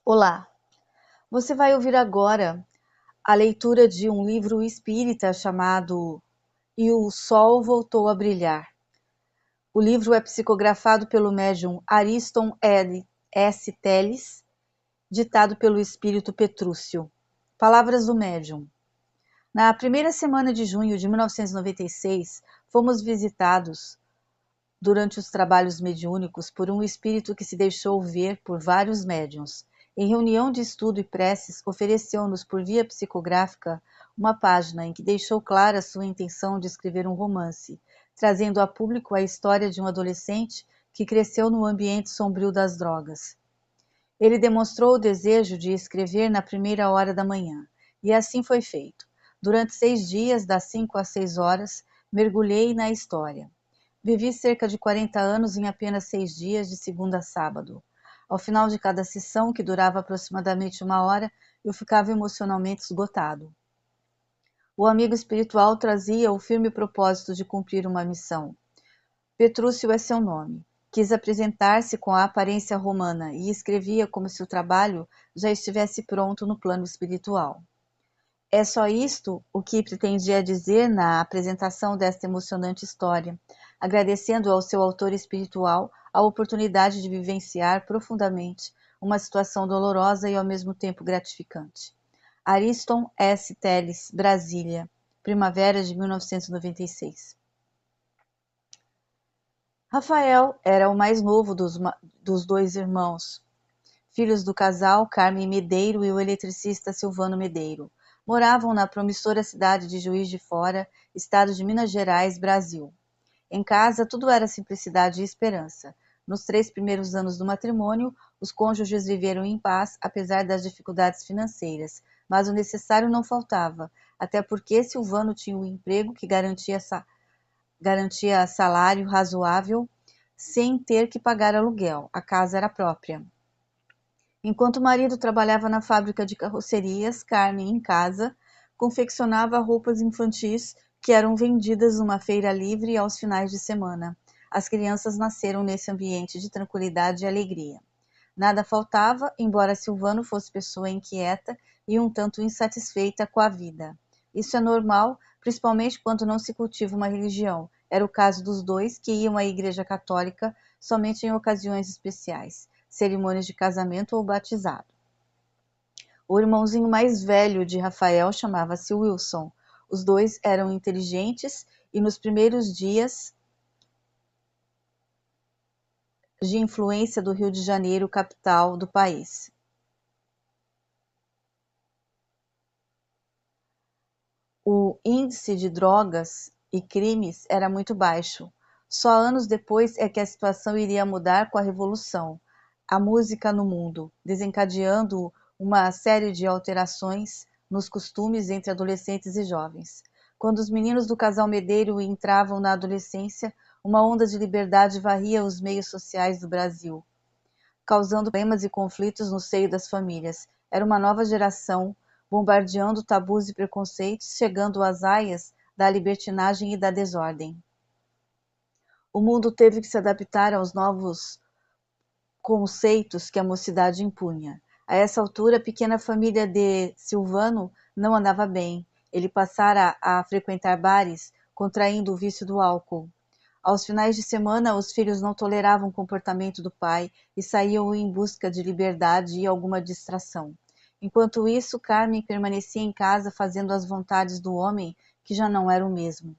Olá, você vai ouvir agora a leitura de um livro espírita chamado E o Sol Voltou a Brilhar. O livro é psicografado pelo médium Ariston S. Teles, ditado pelo espírito Petrúcio. Palavras do médium. Na primeira semana de junho de 1996, fomos visitados durante os trabalhos mediúnicos por um espírito que se deixou ver por vários médiuns. Em reunião de estudo e preces, ofereceu-nos por via psicográfica uma página em que deixou clara sua intenção de escrever um romance, trazendo a público a história de um adolescente que cresceu no ambiente sombrio das drogas. Ele demonstrou o desejo de escrever na primeira hora da manhã, e assim foi feito. Durante 6 dias, das 5 às 6 horas, mergulhei na história. Vivi cerca de 40 anos em apenas 6 dias, de segunda a sábado. Ao final de cada sessão, que durava aproximadamente 1 hora, eu ficava emocionalmente esgotado. O amigo espiritual trazia o firme propósito de cumprir uma missão. Petrúcio é seu nome. Quis apresentar-se com a aparência romana e escrevia como se o trabalho já estivesse pronto no plano espiritual. É só isto o que pretendia dizer na apresentação desta emocionante história, agradecendo ao seu autor espiritual a oportunidade de vivenciar profundamente uma situação dolorosa e ao mesmo tempo gratificante. Ariston S. Teles, Brasília, primavera de 1996. Rafael era o mais novo dos dois irmãos, filhos do casal Carmen Medeiro e o eletricista Silvano Medeiro. Moravam na promissora cidade de Juiz de Fora, estado de Minas Gerais, Brasil. Em casa, tudo era simplicidade e esperança. Nos 3 primeiros anos do matrimônio, os cônjuges viveram em paz, apesar das dificuldades financeiras, mas o necessário não faltava, até porque Silvano tinha um emprego que garantia salário razoável sem ter que pagar aluguel. A casa era própria. Enquanto o marido trabalhava na fábrica de carrocerias, Carmen, em casa, confeccionava roupas infantis que eram vendidas numa feira livre aos finais de semana. As crianças nasceram nesse ambiente de tranquilidade e alegria. Nada faltava, embora Silvano fosse pessoa inquieta e um tanto insatisfeita com a vida. Isso é normal, principalmente quando não se cultiva uma religião. Era o caso dos dois, que iam à igreja católica somente em ocasiões especiais, cerimônias de casamento ou batizado. O irmãozinho mais velho de Rafael chamava-se Wilson. Os dois eram inteligentes e nos primeiros dias de influência do Rio de Janeiro, capital do país. O índice de drogas e crimes era muito baixo. Só anos depois é que a situação iria mudar com a Revolução, a música no mundo, desencadeando uma série de alterações nos costumes entre adolescentes e jovens. Quando os meninos do casal Medeiro entravam na adolescência, uma onda de liberdade varria os meios sociais do Brasil, causando problemas e conflitos no seio das famílias. Era uma nova geração, bombardeando tabus e preconceitos, chegando às aias da libertinagem e da desordem. O mundo teve que se adaptar aos novos conceitos que a mocidade impunha. A essa altura, a pequena família de Silvano não andava bem. Ele passara a frequentar bares, contraindo o vício do álcool. Aos finais de semana, os filhos não toleravam o comportamento do pai e saíam em busca de liberdade e alguma distração. Enquanto isso, Carmen permanecia em casa fazendo as vontades do homem, que já não era o mesmo.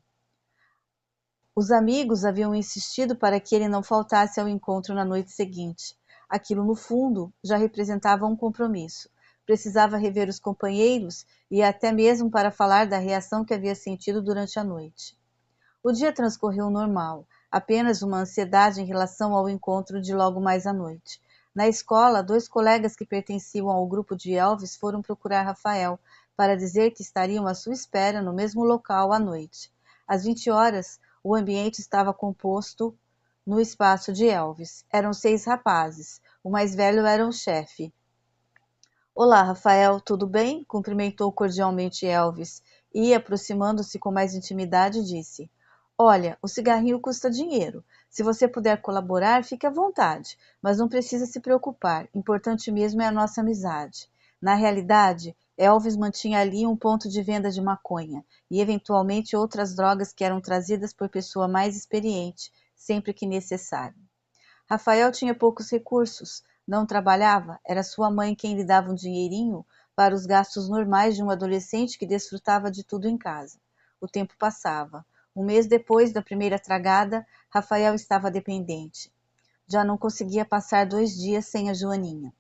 Os amigos haviam insistido para que ele não faltasse ao encontro na noite seguinte. Aquilo, no fundo, já representava um compromisso. Precisava rever os companheiros e até mesmo para falar da reação que havia sentido durante a noite. O dia transcorreu normal, apenas uma ansiedade em relação ao encontro de logo mais à noite. Na escola, 2 colegas que pertenciam ao grupo de Elvis foram procurar Rafael para dizer que estariam à sua espera no mesmo local à noite. Às 20 horas, o ambiente estava composto no espaço de Elvis. Eram 6 rapazes. O mais velho era o chefe. Olá, Rafael, tudo bem? Cumprimentou cordialmente Elvis e, aproximando-se com mais intimidade, disse: Olha, o cigarrinho custa dinheiro. Se você puder colaborar, fique à vontade, mas não precisa se preocupar. Importante mesmo é a nossa amizade. Na realidade, Elvis mantinha ali um ponto de venda de maconha e eventualmente outras drogas que eram trazidas por pessoa mais experiente, sempre que necessário. Rafael tinha poucos recursos, não trabalhava, era sua mãe quem lhe dava um dinheirinho para os gastos normais de um adolescente que desfrutava de tudo em casa. O tempo passava. Um mês depois da primeira tragada, Rafael estava dependente. Já não conseguia passar 2 dias sem a Joaninha.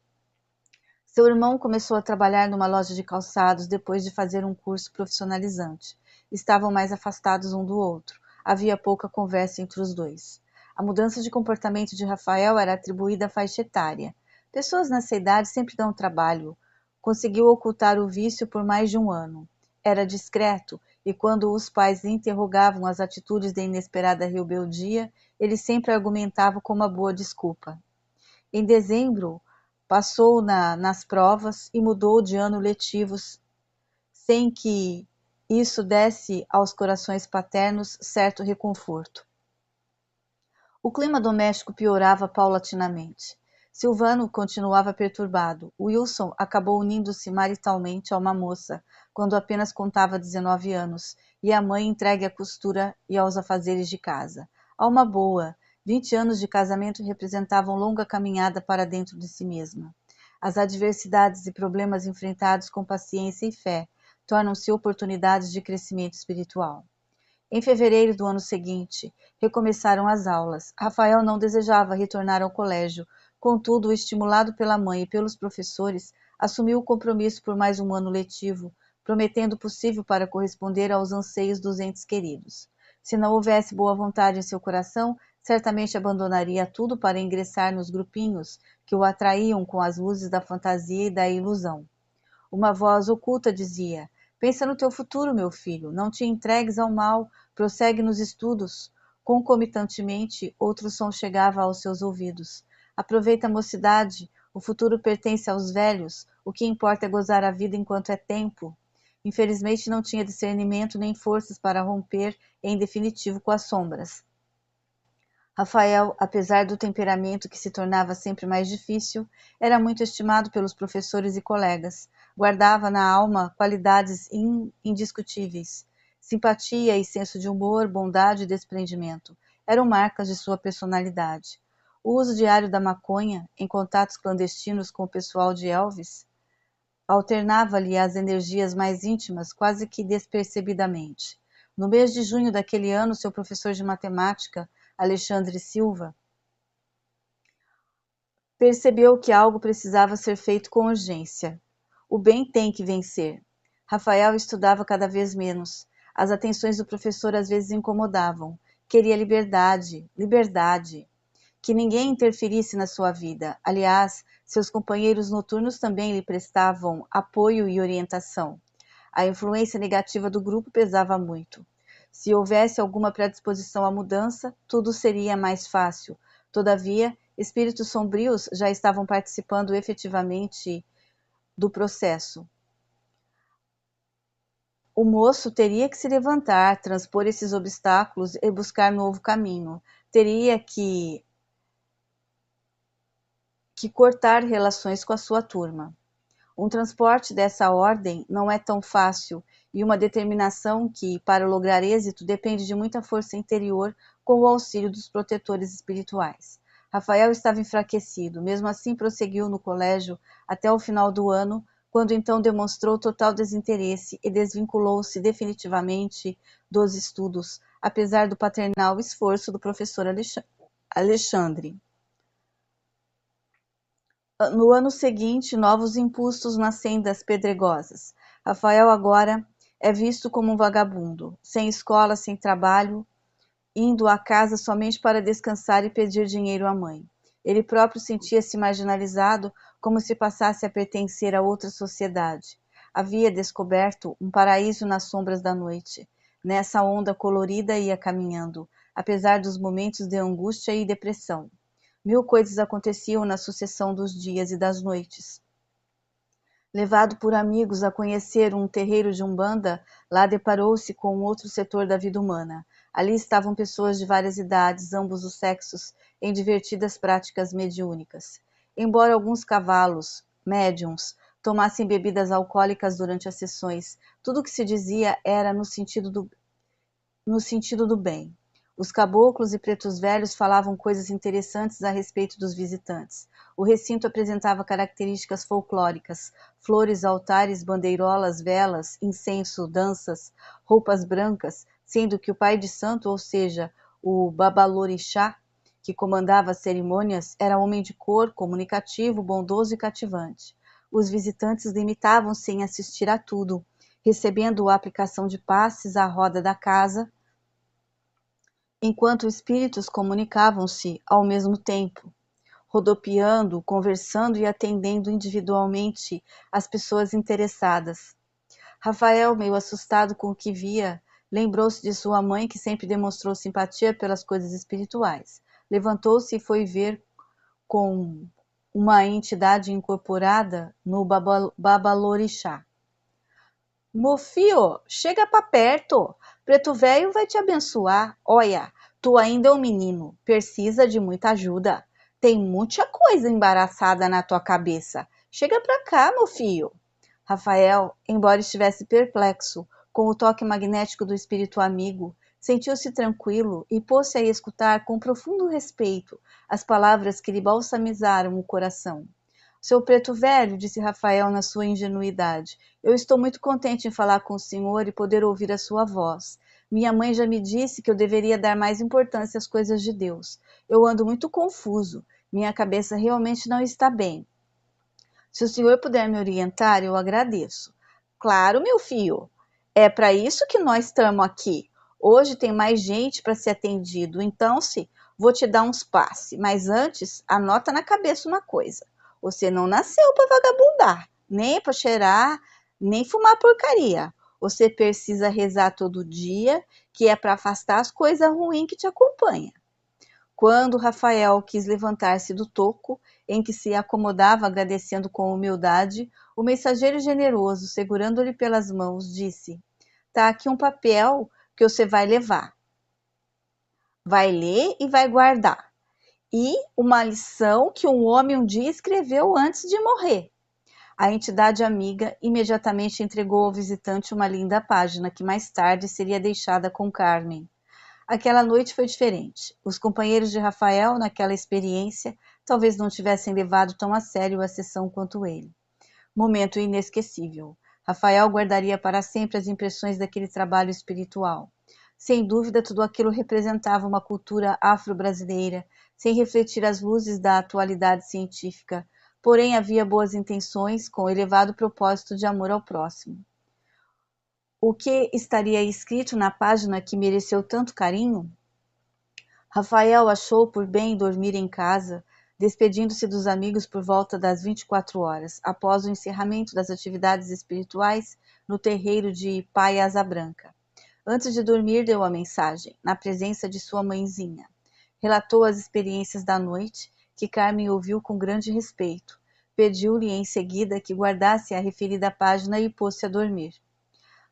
Seu irmão começou a trabalhar numa loja de calçados depois de fazer um curso profissionalizante. Estavam mais afastados um do outro. Havia pouca conversa entre os dois. A mudança de comportamento de Rafael era atribuída à faixa etária. Pessoas nessa idade sempre dão trabalho. Conseguiu ocultar o vício por mais de um ano. Era discreto, e quando os pais lhe interrogavam as atitudes da inesperada rebeldia, ele sempre argumentava com uma boa desculpa. Em dezembro, passou nas provas e mudou de ano letivo sem que isso desse aos corações paternos certo reconforto. O clima doméstico piorava paulatinamente. Silvano continuava perturbado. Wilson acabou unindo-se maritalmente a uma moça, quando apenas contava 19 anos, e a mãe entregue à costura e aos afazeres de casa. Alma boa, 20 anos de casamento representavam longa caminhada para dentro de si mesma. As adversidades e problemas enfrentados com paciência e fé tornam-se oportunidades de crescimento espiritual. Em fevereiro do ano seguinte, recomeçaram as aulas. Rafael não desejava retornar ao colégio, contudo, estimulado pela mãe e pelos professores, assumiu o compromisso por mais um ano letivo, prometendo o possível para corresponder aos anseios dos entes queridos. Se não houvesse boa vontade em seu coração, certamente abandonaria tudo para ingressar nos grupinhos que o atraíam com as luzes da fantasia e da ilusão. Uma voz oculta dizia: pensa no teu futuro, meu filho, não te entregues ao mal, prossegue nos estudos. Concomitantemente, outro som chegava aos seus ouvidos: aproveita a mocidade, o futuro pertence aos velhos, o que importa é gozar a vida enquanto é tempo. Infelizmente não tinha discernimento nem forças para romper em definitivo com as sombras. Rafael, apesar do temperamento que se tornava sempre mais difícil, era muito estimado pelos professores e colegas. Guardava na alma qualidades indiscutíveis. Simpatia e senso de humor, bondade e desprendimento eram marcas de sua personalidade. O uso diário da maconha, em contatos clandestinos com o pessoal de Elvis, alternava-lhe as energias mais íntimas quase que despercebidamente. No mês de junho daquele ano, seu professor de matemática, Alexandre Silva, percebeu que algo precisava ser feito com urgência. O bem tem que vencer. Rafael estudava cada vez menos. As atenções do professor às vezes incomodavam. Queria liberdade, liberdade. Que ninguém interferisse na sua vida. Aliás, seus companheiros noturnos também lhe prestavam apoio e orientação. A influência negativa do grupo pesava muito. Se houvesse alguma predisposição à mudança, tudo seria mais fácil. Todavia, espíritos sombrios já estavam participando efetivamente do processo. O moço teria que se levantar, transpor esses obstáculos e buscar novo caminho. Teria que cortar relações com a sua turma. Um transporte dessa ordem não é tão fácil e uma determinação que, para lograr êxito, depende de muita força interior com o auxílio dos protetores espirituais. Rafael estava enfraquecido, mesmo assim prosseguiu no colégio até o final do ano, quando então demonstrou total desinteresse e desvinculou-se definitivamente dos estudos, apesar do paternal esforço do professor Alexandre. No ano seguinte, novos impulsos nas sendas pedregosas. Rafael agora é visto como um vagabundo, sem escola, sem trabalho, indo à casa somente para descansar e pedir dinheiro à mãe. Ele próprio sentia-se marginalizado, como se passasse a pertencer a outra sociedade. Havia descoberto um paraíso nas sombras da noite. Nessa onda colorida ia caminhando, apesar dos momentos de angústia e depressão. Mil coisas aconteciam na sucessão dos dias e das noites. Levado por amigos a conhecer um terreiro de Umbanda, lá deparou-se com outro setor da vida humana. Ali estavam pessoas de várias idades, ambos os sexos, em divertidas práticas mediúnicas. Embora alguns cavalos, médiums, tomassem bebidas alcoólicas durante as sessões, tudo o que se dizia era no sentido do bem. Os caboclos e pretos velhos falavam coisas interessantes a respeito dos visitantes. O recinto apresentava características folclóricas: flores, altares, bandeirolas, velas, incenso, danças, roupas brancas, sendo que o pai de santo, ou seja, o babalorixá, que comandava as cerimônias, era homem de cor, comunicativo, bondoso e cativante. Os visitantes limitavam-se em assistir a tudo, recebendo a aplicação de passes à roda da casa, enquanto espíritos comunicavam-se ao mesmo tempo, rodopiando, conversando e atendendo individualmente as pessoas interessadas. Rafael, meio assustado com o que via, lembrou-se de sua mãe, que sempre demonstrou simpatia pelas coisas espirituais. Levantou-se e foi ver com uma entidade incorporada no babalorixá. Mofio, chega pra perto. Preto velho vai te abençoar. Olha, tu ainda é um menino, precisa de muita ajuda. Tem muita coisa embaraçada na tua cabeça. Chega pra cá, meu filho. Rafael, embora estivesse perplexo com o toque magnético do espírito amigo, sentiu-se tranquilo e pôs-se a escutar com profundo respeito as palavras que lhe balsamizaram o coração. Seu preto velho, disse Rafael na sua ingenuidade, eu estou muito contente em falar com o senhor e poder ouvir a sua voz. Minha mãe já me disse que eu deveria dar mais importância às coisas de Deus. Eu ando muito confuso. Minha cabeça realmente não está bem. Se o senhor puder me orientar, eu agradeço. Claro, meu filho. É para isso que nós estamos aqui. Hoje tem mais gente para ser atendido, então, vou te dar uns passes. Mas antes, anota na cabeça uma coisa. Você não nasceu para vagabundar, nem para cheirar, nem fumar porcaria. Você precisa rezar todo dia, que é para afastar as coisas ruins que te acompanham. Quando Rafael quis levantar-se do toco, em que se acomodava agradecendo com humildade, o mensageiro generoso, segurando-lhe pelas mãos, disse: Tá aqui um papel que você vai levar. Vai ler e vai guardar. E uma lição que um homem um dia escreveu antes de morrer. A entidade amiga imediatamente entregou ao visitante uma linda página que mais tarde seria deixada com Carmen. Aquela noite foi diferente. Os companheiros de Rafael, naquela experiência, talvez não tivessem levado tão a sério a sessão quanto ele. Momento inesquecível. Rafael guardaria para sempre as impressões daquele trabalho espiritual. Sem dúvida, tudo aquilo representava uma cultura afro-brasileira, sem refletir as luzes da atualidade científica. Porém, havia boas intenções, com elevado propósito de amor ao próximo. O que estaria escrito na página que mereceu tanto carinho? Rafael achou por bem dormir em casa, despedindo-se dos amigos por volta das 24 horas, após o encerramento das atividades espirituais no terreiro de Pai Asa Branca. Antes de dormir, deu a mensagem, na presença de sua mãezinha. Relatou as experiências da noite, que Carmen ouviu com grande respeito. Pediu-lhe em seguida que guardasse a referida página e pôs-se a dormir.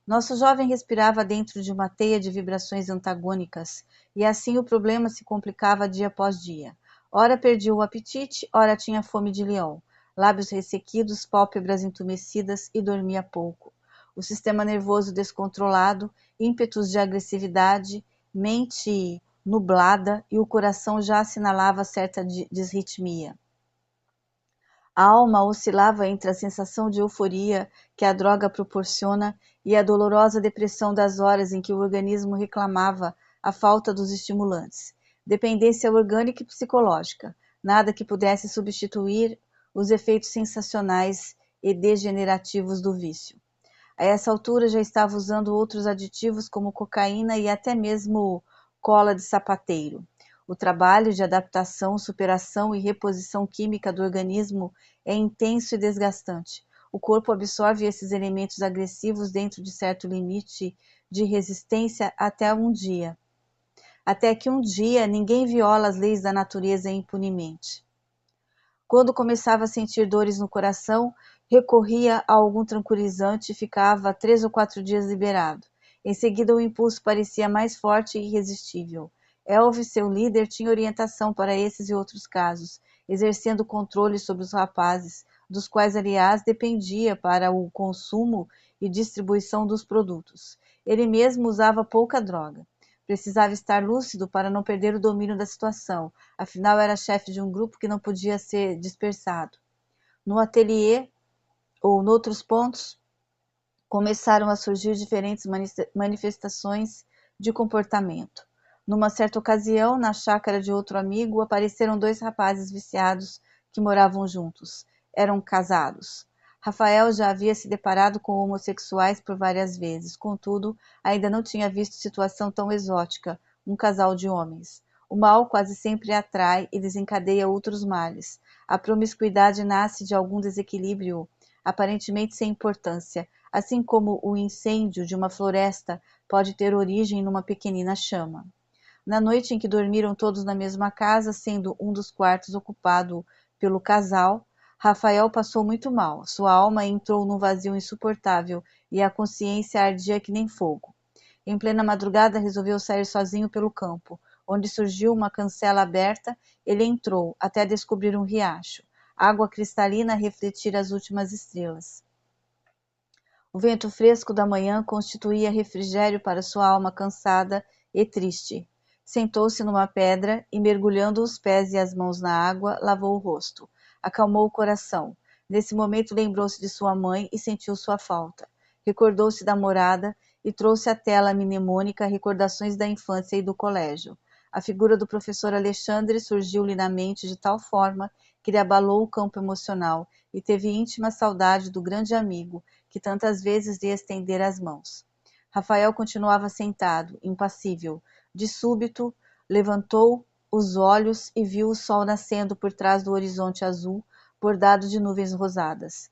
Nosso jovem respirava dentro de uma teia de vibrações antagônicas, e assim o problema se complicava dia após dia. Ora perdia o apetite, ora tinha fome de leão, lábios ressequidos, pálpebras entumecidas e dormia pouco. O sistema nervoso descontrolado, ímpetos de agressividade, mente nublada e o coração já assinalava certa desritmia. A alma oscilava entre a sensação de euforia que a droga proporciona e a dolorosa depressão das horas em que o organismo reclamava a falta dos estimulantes. Dependência orgânica e psicológica, nada que pudesse substituir os efeitos sensacionais e degenerativos do vício. A essa altura já estava usando outros aditivos como cocaína e até mesmo cola de sapateiro. O trabalho de adaptação, superação e reposição química do organismo é intenso e desgastante. O corpo absorve esses elementos agressivos dentro de certo limite de resistência até que um dia ninguém viola as leis da natureza impunemente. Quando começava a sentir dores no coração, recorria a algum tranquilizante e ficava 3 ou 4 dias liberado. Em seguida, o impulso parecia mais forte e irresistível. Elvis, seu líder, tinha orientação para esses e outros casos, exercendo controle sobre os rapazes, dos quais, aliás, dependia para o consumo e distribuição dos produtos. Ele mesmo usava pouca droga. Precisava estar lúcido para não perder o domínio da situação, afinal era chefe de um grupo que não podia ser dispersado. No ateliê ou noutros pontos, começaram a surgir diferentes manifestações de comportamento. Numa certa ocasião, na chácara de outro amigo, apareceram dois rapazes viciados que moravam juntos. Eram casados. Rafael já havia se deparado com homossexuais por várias vezes, contudo, ainda não tinha visto situação tão exótica, um casal de homens. O mal quase sempre atrai e desencadeia outros males. A promiscuidade nasce de algum desequilíbrio, aparentemente sem importância, assim como o incêndio de uma floresta pode ter origem numa pequenina chama. Na noite em que dormiram todos na mesma casa, sendo um dos quartos ocupado pelo casal, Rafael passou muito mal. Sua alma entrou num vazio insuportável e a consciência ardia que nem fogo. Em plena madrugada, resolveu sair sozinho pelo campo. Onde surgiu uma cancela aberta, ele entrou, até descobrir um riacho. Água cristalina a refletir as últimas estrelas. O vento fresco da manhã constituía refrigério para sua alma cansada e triste. Sentou-se numa pedra e, mergulhando os pés e as mãos na água, lavou o rosto. Acalmou o coração. Nesse momento lembrou-se de sua mãe e sentiu sua falta. Recordou-se da morada e trouxe à tela mnemônica recordações da infância e do colégio. A figura do professor Alexandre surgiu-lhe na mente de tal forma que lhe abalou o campo emocional e teve íntima saudade do grande amigo que tantas vezes lhe estendera as mãos. Rafael continuava sentado, impassível. De súbito, levantou os olhos e viu o sol nascendo por trás do horizonte azul, bordado de nuvens rosadas.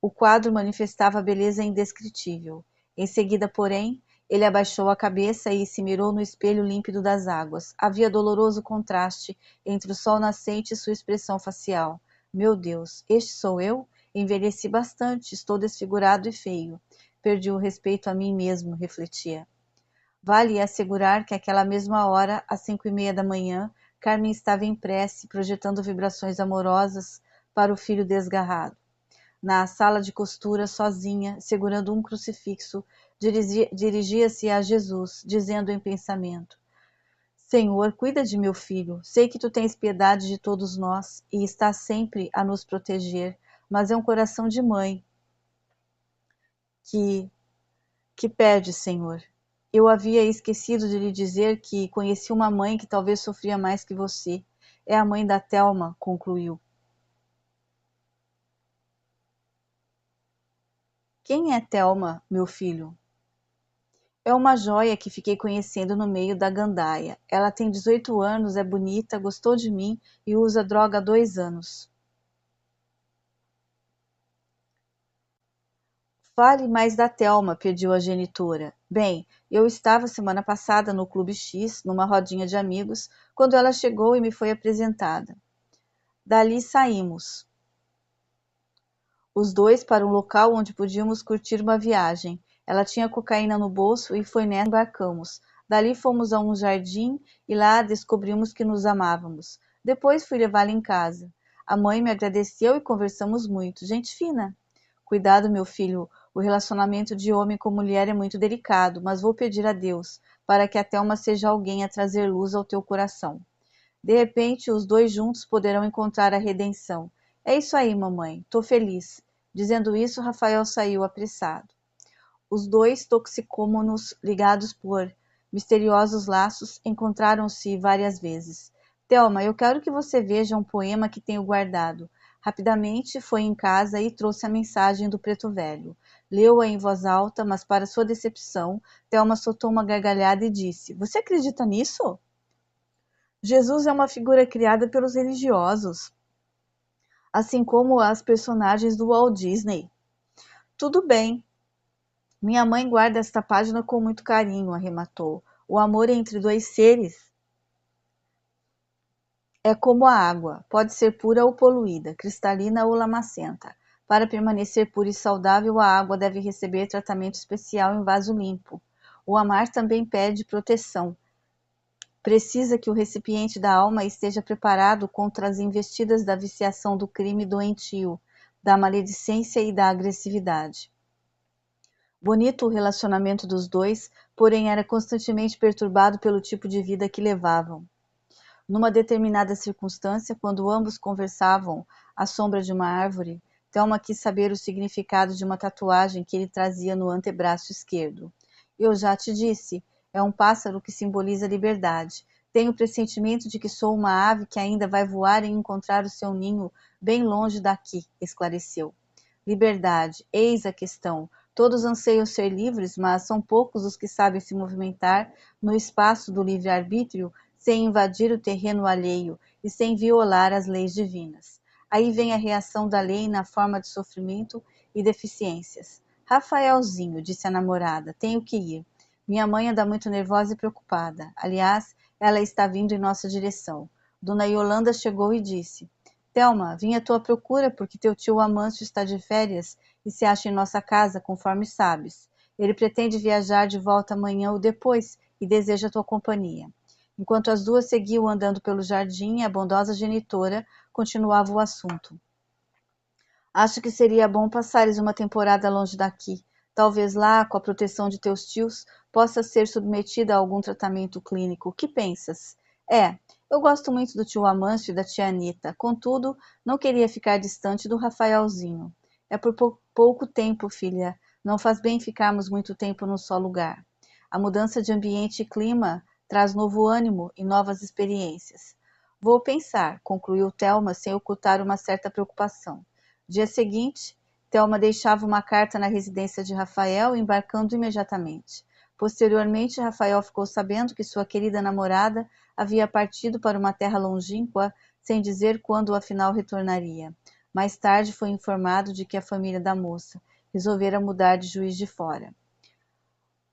O quadro manifestava beleza indescritível. Em seguida, porém, ele abaixou a cabeça e se mirou no espelho límpido das águas. Havia doloroso contraste entre o sol nascente e sua expressão facial. Meu Deus, este sou eu? Envelheci bastante, estou desfigurado e feio. Perdi o respeito a mim mesmo, refletia. Vale assegurar que àquela mesma hora, às 5:30 da manhã, Carmen estava em prece, projetando vibrações amorosas para o filho desgarrado. Na sala de costura, sozinha, segurando um crucifixo, dirigia-se a Jesus, dizendo em pensamento: Senhor, cuida de meu filho. Sei que tu tens piedade de todos nós e estás sempre a nos proteger, mas é um coração de mãe que pede, Senhor. Eu havia esquecido de lhe dizer que conheci uma mãe que talvez sofria mais que você. É a mãe da Thelma, concluiu. Quem é Thelma, meu filho? É uma joia que fiquei conhecendo no meio da gandaia. Ela tem 18 anos, é bonita, gostou de mim e usa droga há 2 anos. Fale mais da Thelma, pediu a genitora. Bem, eu estava semana passada no Clube X, numa rodinha de amigos, quando ela chegou e me foi apresentada. Dali saímos, os dois para um local onde podíamos curtir uma viagem. Ela tinha cocaína no bolso e foi nessa que embarcamos. Dali fomos a um jardim e lá descobrimos que nos amávamos. Depois fui levá-la em casa. A mãe me agradeceu e conversamos muito. Gente fina. Cuidado, meu filho, o relacionamento de homem com mulher é muito delicado, mas vou pedir a Deus para que a Thelma seja alguém a trazer luz ao teu coração. De repente, os dois juntos poderão encontrar a redenção. É isso aí, mamãe. Tô feliz. Dizendo isso, Rafael saiu apressado. Os dois toxicômanos, ligados por misteriosos laços, encontraram-se várias vezes. Thelma, eu quero que você veja um poema que tenho guardado. Rapidamente foi em casa e trouxe a mensagem do preto velho. Leu-a em voz alta, mas para sua decepção, Thelma soltou uma gargalhada e disse: Você acredita nisso? Jesus é uma figura criada pelos religiosos, assim como as personagens do Walt Disney. Tudo bem. Minha mãe guarda esta página com muito carinho, arrematou. O amor entre dois seres é como a água, pode ser pura ou poluída, cristalina ou lamacenta. Para permanecer pura e saudável, a água deve receber tratamento especial em vaso limpo. O amar também pede proteção. Precisa que o recipiente da alma esteja preparado contra as investidas da viciação do crime doentio, da maledicência e da agressividade. Bonito o relacionamento dos dois, porém era constantemente perturbado pelo tipo de vida que levavam. Numa determinada circunstância, quando ambos conversavam à sombra de uma árvore, Thelma quis saber o significado de uma tatuagem que ele trazia no antebraço esquerdo. Eu já te disse, é um pássaro que simboliza liberdade. Tenho o pressentimento de que sou uma ave que ainda vai voar e encontrar o seu ninho bem longe daqui, esclareceu. Liberdade, eis a questão. Todos anseiam ser livres, mas são poucos os que sabem se movimentar no espaço do livre-arbítrio sem invadir o terreno alheio e sem violar as leis divinas. Aí vem a reação da lei na forma de sofrimento e deficiências. Rafaelzinho, disse a namorada, tenho que ir. Minha mãe anda muito nervosa e preocupada. Aliás, ela está vindo em nossa direção. Dona Yolanda chegou e disse: Thelma, vim à tua procura porque teu tio Amâncio está de férias e se acha em nossa casa, conforme sabes. Ele pretende viajar de volta amanhã ou depois e deseja tua companhia. Enquanto as duas seguiam andando pelo jardim, a bondosa genitora continuava o assunto. Acho que seria bom passares uma temporada longe daqui. Talvez lá, com a proteção de teus tios, possa ser submetida a algum tratamento clínico. O que pensas? Eu gosto muito do tio Amâncio e da tia Anita. Contudo, não queria ficar distante do Rafaelzinho. É por pouco tempo, filha. Não faz bem ficarmos muito tempo num só lugar. A mudança de ambiente e clima traz novo ânimo e novas experiências. Vou pensar, concluiu Thelma sem ocultar uma certa preocupação. Dia seguinte, Thelma deixava uma carta na residência de Rafael, embarcando imediatamente. Posteriormente, Rafael ficou sabendo que sua querida namorada havia partido para uma terra longínqua, sem dizer quando afinal retornaria. Mais tarde foi informado de que a família da moça resolvera mudar de Juiz de Fora.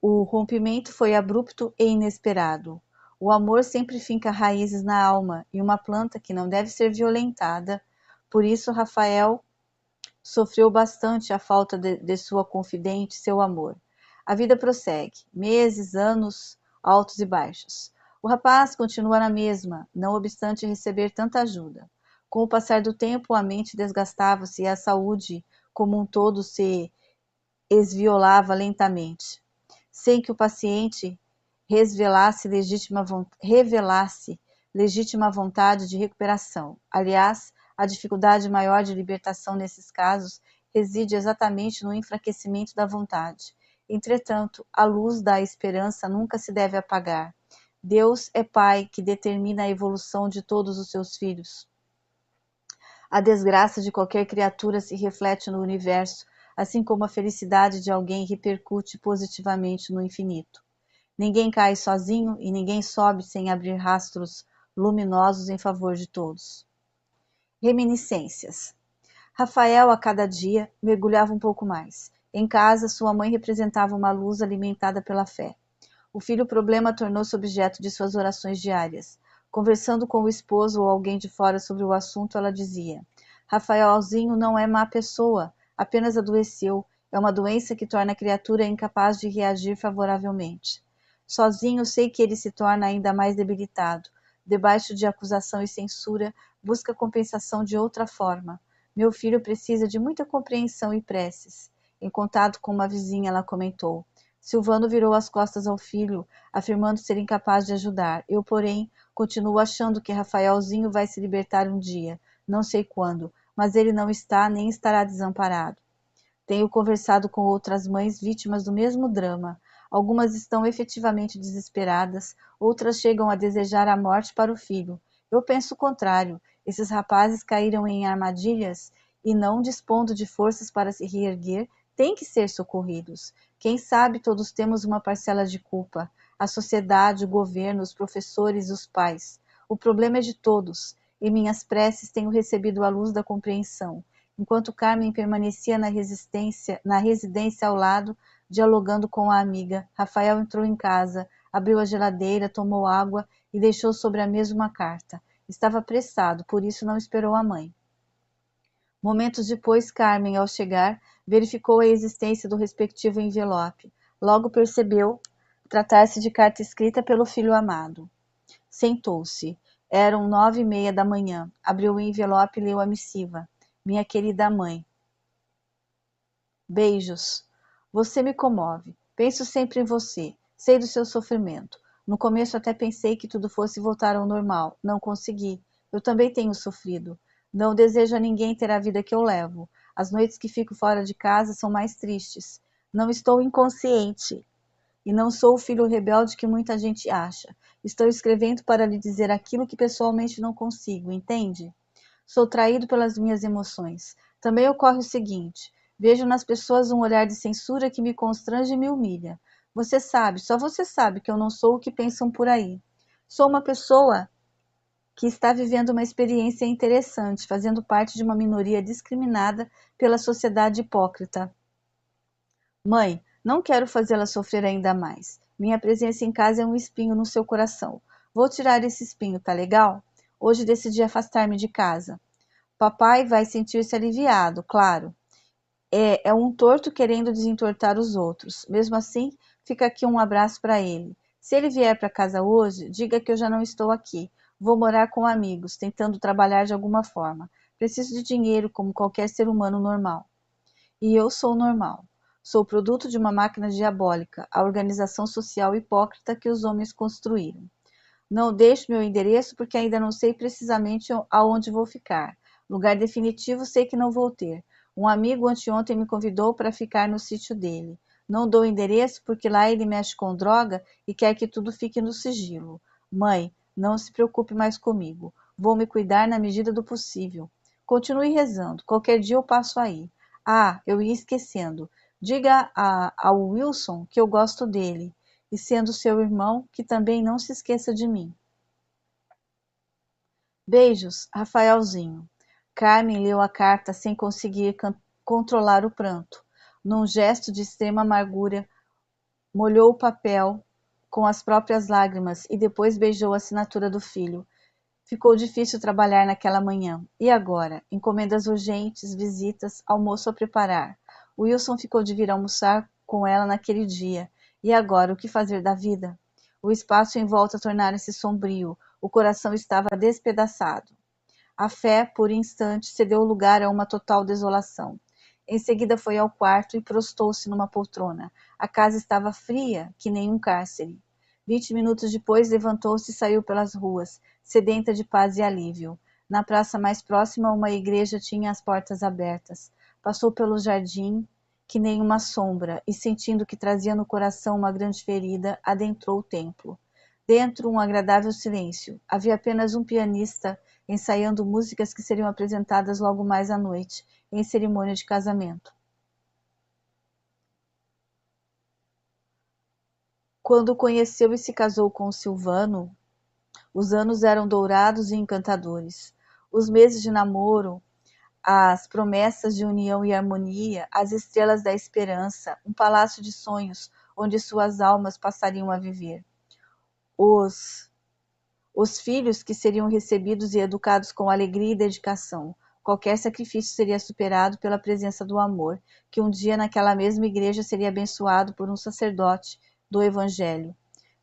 O rompimento foi abrupto e inesperado. O amor sempre finca raízes na alma e uma planta que não deve ser violentada. Por isso, Rafael sofreu bastante a falta de sua confidente, seu amor. A vida prossegue, meses, anos, altos e baixos. O rapaz continua na mesma, não obstante receber tanta ajuda. Com o passar do tempo, a mente desgastava-se e a saúde, como um todo, se esviolava lentamente, sem que o paciente revelasse legítima vontade de recuperação. Aliás, a dificuldade maior de libertação nesses casos reside exatamente no enfraquecimento da vontade. Entretanto, a luz da esperança nunca se deve apagar. Deus é Pai que determina a evolução de todos os seus filhos. A desgraça de qualquer criatura se reflete no universo, assim como a felicidade de alguém repercute positivamente no infinito. Ninguém cai sozinho e ninguém sobe sem abrir rastros luminosos em favor de todos. Reminiscências. Rafael, a cada dia, mergulhava um pouco mais. Em casa, sua mãe representava uma luz alimentada pela fé. O filho problema tornou-se objeto de suas orações diárias. Conversando com o esposo ou alguém de fora sobre o assunto, ela dizia: Rafaelzinho não é má pessoa, apenas adoeceu. É uma doença que torna a criatura incapaz de reagir favoravelmente. Sozinho, sei que ele se torna ainda mais debilitado. Debaixo de acusação e censura, busca compensação de outra forma. Meu filho precisa de muita compreensão e preces. Em contato com uma vizinha, ela comentou: Silvano virou as costas ao filho, afirmando ser incapaz de ajudar. Eu, porém, continuo achando que Rafaelzinho vai se libertar um dia. Não sei quando, mas ele não está nem estará desamparado. Tenho conversado com outras mães vítimas do mesmo drama. Algumas estão efetivamente desesperadas, outras chegam a desejar a morte para o filho. Eu penso o contrário. Esses rapazes caíram em armadilhas e, não dispondo de forças para se reerguer, têm que ser socorridos. Quem sabe todos temos uma parcela de culpa. A sociedade, o governo, os professores, os pais. O problema é de todos. Em minhas preces tenho recebido a luz da compreensão. Enquanto Carmen permanecia na residência ao lado, dialogando com a amiga, Rafael entrou em casa, abriu a geladeira, tomou água e deixou sobre a mesa uma carta. Estava apressado, por isso não esperou a mãe. Momentos depois, Carmen, ao chegar, verificou a existência do respectivo envelope. Logo percebeu Tratar-se de carta escrita pelo filho amado. Sentou-se. Eram 9h30 da manhã. Abriu o envelope e leu a missiva. Minha querida mãe. Beijos. Você me comove. Penso sempre em você. Sei do seu sofrimento. No começo até pensei que tudo fosse voltar ao normal. Não consegui. Eu também tenho sofrido. Não desejo a ninguém ter a vida que eu levo. As noites que fico fora de casa são mais tristes. Não estou inconsciente. E não sou o filho rebelde que muita gente acha. Estou escrevendo para lhe dizer aquilo que pessoalmente não consigo, entende? Sou traído pelas minhas emoções. Também ocorre o seguinte: vejo nas pessoas um olhar de censura que me constrange e me humilha. Você sabe, só você sabe que eu não sou o que pensam por aí. Sou uma pessoa que está vivendo uma experiência interessante, fazendo parte de uma minoria discriminada pela sociedade hipócrita. Mãe, não quero fazê-la sofrer ainda mais. Minha presença em casa é um espinho no seu coração. Vou tirar esse espinho, tá legal? Hoje decidi afastar-me de casa. Papai vai sentir-se aliviado, claro. É um torto querendo desentortar os outros. Mesmo assim, fica aqui um abraço para ele. Se ele vier para casa hoje, diga que eu já não estou aqui. Vou morar com amigos, tentando trabalhar de alguma forma. Preciso de dinheiro como qualquer ser humano normal. E eu sou normal. Sou produto de uma máquina diabólica, a organização social hipócrita que os homens construíram. Não deixo meu endereço porque ainda não sei precisamente aonde vou ficar. Lugar definitivo sei que não vou ter. Um amigo anteontem me convidou para ficar no sítio dele. Não dou endereço porque lá ele mexe com droga e quer que tudo fique no sigilo. Mãe, não se preocupe mais comigo. Vou me cuidar na medida do possível. Continue rezando. Qualquer dia eu passo aí. Ah, eu ia esquecendo. Diga ao Wilson que eu gosto dele. E sendo seu irmão, que também não se esqueça de mim. Beijos, Rafaelzinho. Carmen leu a carta sem conseguir controlar o pranto. Num gesto de extrema amargura, molhou o papel com as próprias lágrimas e depois beijou a assinatura do filho. Ficou difícil trabalhar naquela manhã. E agora? Encomendas urgentes, visitas, almoço a preparar. Wilson ficou de vir almoçar com ela naquele dia. E agora, o que fazer da vida? O espaço em volta tornara-se sombrio. O coração estava despedaçado. A fé, por instante, cedeu lugar a uma total desolação. Em seguida foi ao quarto e prostou-se numa poltrona. A casa estava fria, que nem um cárcere. 20 minutos depois levantou-se e saiu pelas ruas, sedenta de paz e alívio. Na praça mais próxima, uma igreja tinha as portas abertas. Passou pelo jardim, que nem uma sombra, e sentindo que trazia no coração uma grande ferida, adentrou o templo. Dentro, um agradável silêncio. Havia apenas um pianista ensaiando músicas que seriam apresentadas logo mais à noite, em cerimônia de casamento. Quando o conheceu e se casou com Silvano, os anos eram dourados e encantadores. Os meses de namoro, as promessas de união e harmonia, as estrelas da esperança, um palácio de sonhos onde suas almas passariam a viver. Os Os filhos que seriam recebidos e educados com alegria e dedicação. Qualquer sacrifício seria superado pela presença do amor, que um dia naquela mesma igreja seria abençoado por um sacerdote do Evangelho.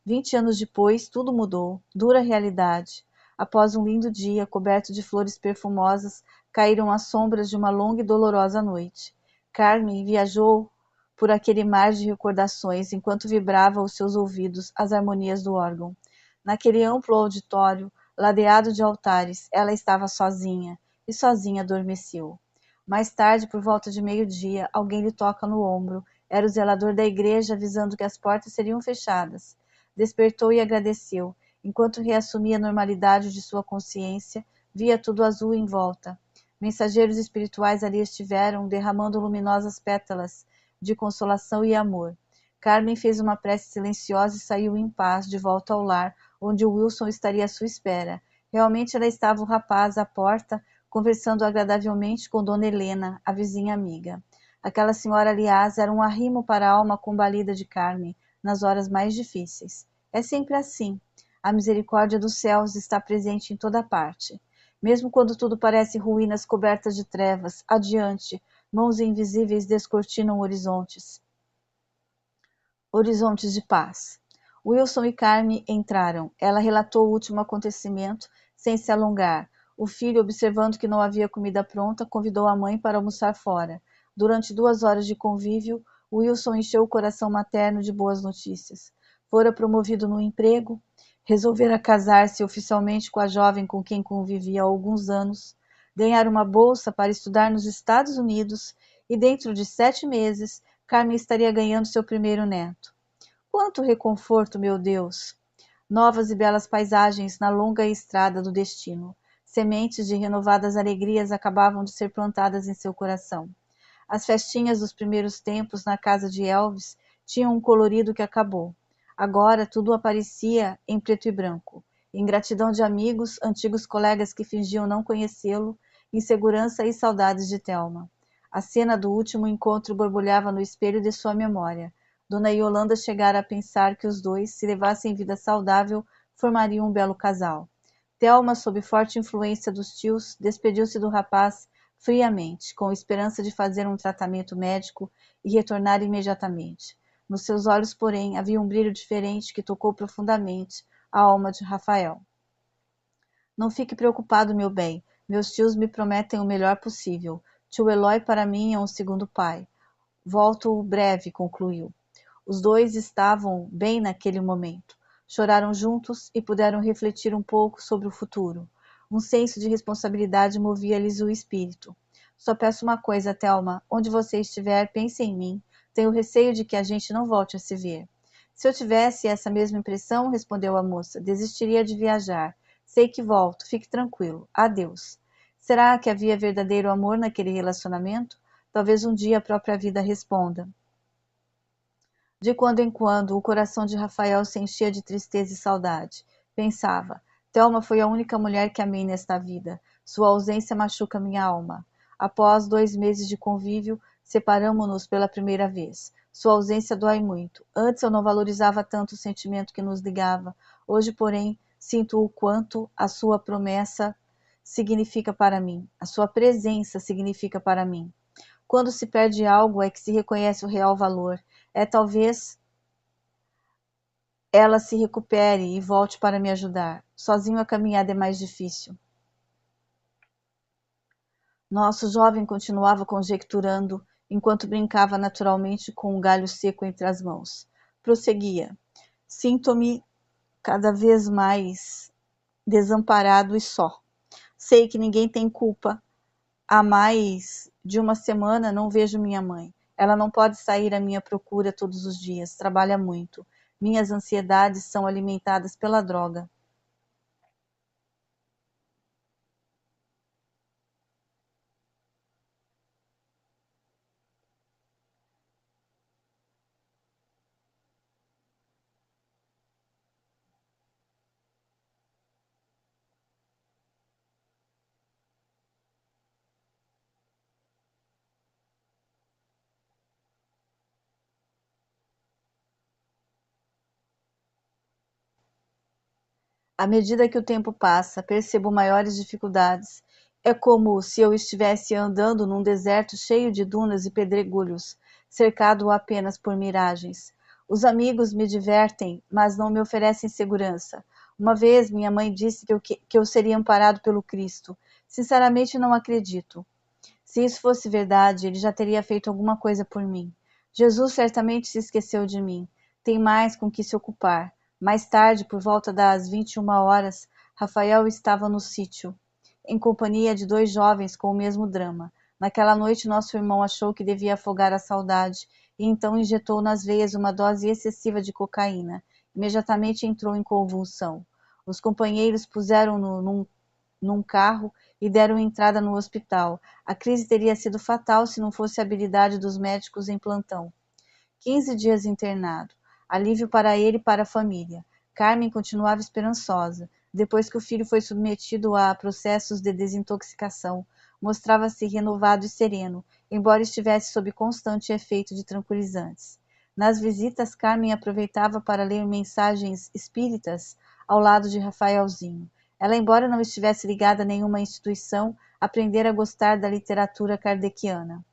20 anos depois, tudo mudou. Dura realidade. Após um lindo dia, coberto de flores perfumosas, caíram as sombras de uma longa e dolorosa noite. Carmen viajou por aquele mar de recordações, enquanto vibrava aos seus ouvidos as harmonias do órgão. Naquele amplo auditório, ladeado de altares, ela estava sozinha, e sozinha adormeceu. Mais tarde, por volta de meio-dia, alguém lhe toca no ombro. Era o zelador da igreja avisando que as portas seriam fechadas. Despertou e agradeceu. Enquanto reassumia a normalidade de sua consciência, via tudo azul em volta. Mensageiros espirituais ali estiveram, derramando luminosas pétalas de consolação e amor. Carmen fez uma prece silenciosa e saiu em paz de volta ao lar, onde o Wilson estaria à sua espera. Realmente ela estava o rapaz à porta, conversando agradavelmente com Dona Helena, a vizinha amiga. Aquela senhora, aliás, era um arrimo para a alma combalida de Carmen, nas horas mais difíceis. É sempre assim. A misericórdia dos céus está presente em toda parte. Mesmo quando tudo parece ruínas cobertas de trevas, adiante, mãos invisíveis descortinam horizontes de paz. Wilson e Carmen entraram. Ela relatou o último acontecimento, sem se alongar. O filho, observando que não havia comida pronta, convidou a mãe para almoçar fora. Durante 2 horas de convívio, Wilson encheu o coração materno de boas notícias. Fora promovido no emprego, resolvera casar-se oficialmente com a jovem com quem convivia há alguns anos, ganhar uma bolsa para estudar nos Estados Unidos e dentro de 7 meses, Carmen estaria ganhando seu primeiro neto. Quanto reconforto, meu Deus! Novas e belas paisagens na longa estrada do destino. Sementes de renovadas alegrias acabavam de ser plantadas em seu coração. As festinhas dos primeiros tempos na casa de Elvis tinham um colorido que acabou. Agora tudo aparecia em preto e branco. Ingratidão de amigos, antigos colegas que fingiam não conhecê-lo, insegurança e saudades de Thelma. A cena do último encontro borbulhava no espelho de sua memória. Dona Yolanda chegara a pensar que os dois, se levassem vida saudável, formariam um belo casal. Thelma, sob forte influência dos tios, despediu-se do rapaz friamente, com esperança de fazer um tratamento médico e retornar imediatamente. Nos seus olhos, porém, havia um brilho diferente que tocou profundamente a alma de Rafael. Não fique preocupado, meu bem. Meus tios me prometem o melhor possível. Tio Eloy para mim é um segundo pai. Volto breve, concluiu. Os dois estavam bem naquele momento. Choraram juntos e puderam refletir um pouco sobre o futuro. Um senso de responsabilidade movia-lhes o espírito. Só peço uma coisa, Thelma. Onde você estiver, pense em mim. Tenho receio de que a gente não volte a se ver. Se eu tivesse essa mesma impressão, respondeu a moça, desistiria de viajar. Sei que volto, fique tranquilo. Adeus. Será que havia verdadeiro amor naquele relacionamento? Talvez um dia a própria vida responda. De quando em quando, o coração de Rafael se enchia de tristeza e saudade. Pensava, Thelma foi a única mulher que amei nesta vida. Sua ausência machuca minha alma. Após 2 meses de convívio, separamo-nos pela primeira vez. Sua ausência dói muito. Antes eu não valorizava tanto o sentimento que nos ligava. Hoje, porém, sinto o quanto a sua promessa significa para mim. A sua presença significa para mim. Quando se perde algo é que se reconhece o real valor. Talvez ela se recupere e volte para me ajudar. Sozinho a caminhada é mais difícil. Nosso jovem continuava conjecturando, enquanto brincava naturalmente com um galho seco entre as mãos. Prosseguia. Sinto-me cada vez mais desamparado e só. Sei que ninguém tem culpa. Há mais de uma semana não vejo minha mãe. Ela não pode sair à minha procura todos os dias, trabalha muito. Minhas ansiedades são alimentadas pela droga. À medida que o tempo passa, percebo maiores dificuldades. É como se eu estivesse andando num deserto cheio de dunas e pedregulhos, cercado apenas por miragens. Os amigos me divertem, mas não me oferecem segurança. Uma vez minha mãe disse que eu seria amparado pelo Cristo. Sinceramente, não acredito. Se isso fosse verdade, ele já teria feito alguma coisa por mim. Jesus certamente se esqueceu de mim. Tem mais com que se ocupar. Mais tarde, por volta das 21 horas, Rafael estava no sítio, em companhia de 2 jovens com o mesmo drama. Naquela noite, nosso irmão achou que devia afogar a saudade e então injetou nas veias uma dose excessiva de cocaína. Imediatamente entrou em convulsão. Os companheiros puseram-no num carro e deram entrada no hospital. A crise teria sido fatal se não fosse a habilidade dos médicos em plantão. 15 dias internado. Alívio para ele e para a família. Carmen continuava esperançosa. Depois que o filho foi submetido a processos de desintoxicação, mostrava-se renovado e sereno, embora estivesse sob constante efeito de tranquilizantes. Nas visitas, Carmen aproveitava para ler mensagens espíritas ao lado de Rafaelzinho. Ela, embora não estivesse ligada a nenhuma instituição, aprendera a gostar da literatura kardeciana.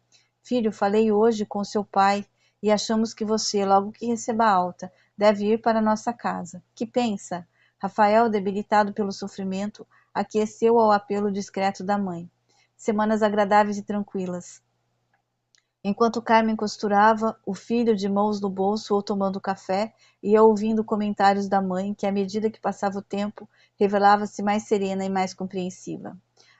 Filho, falei hoje com seu pai e achamos que você, logo que receba alta, deve ir para nossa casa. Que pensa? Rafael, debilitado pelo sofrimento, aqueceu ao apelo discreto da mãe. Semanas agradáveis e tranquilas. Enquanto Carmen costurava, o filho, de mãos no bolso ou tomando café, ia ouvindo comentários da mãe, que à medida que passava o tempo, revelava-se mais serena e mais compreensiva.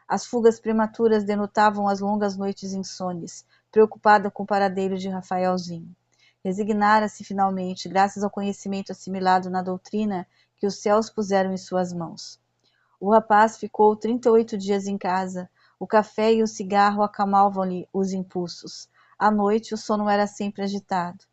As fugas prematuras denotavam as longas noites insones, preocupada com o paradeiro de Rafaelzinho. Resignara-se finalmente, graças ao conhecimento assimilado na doutrina que os céus puseram em suas mãos. O rapaz ficou 38 dias em casa. O café e o cigarro acalmavam-lhe os impulsos. À noite, o sono era sempre agitado.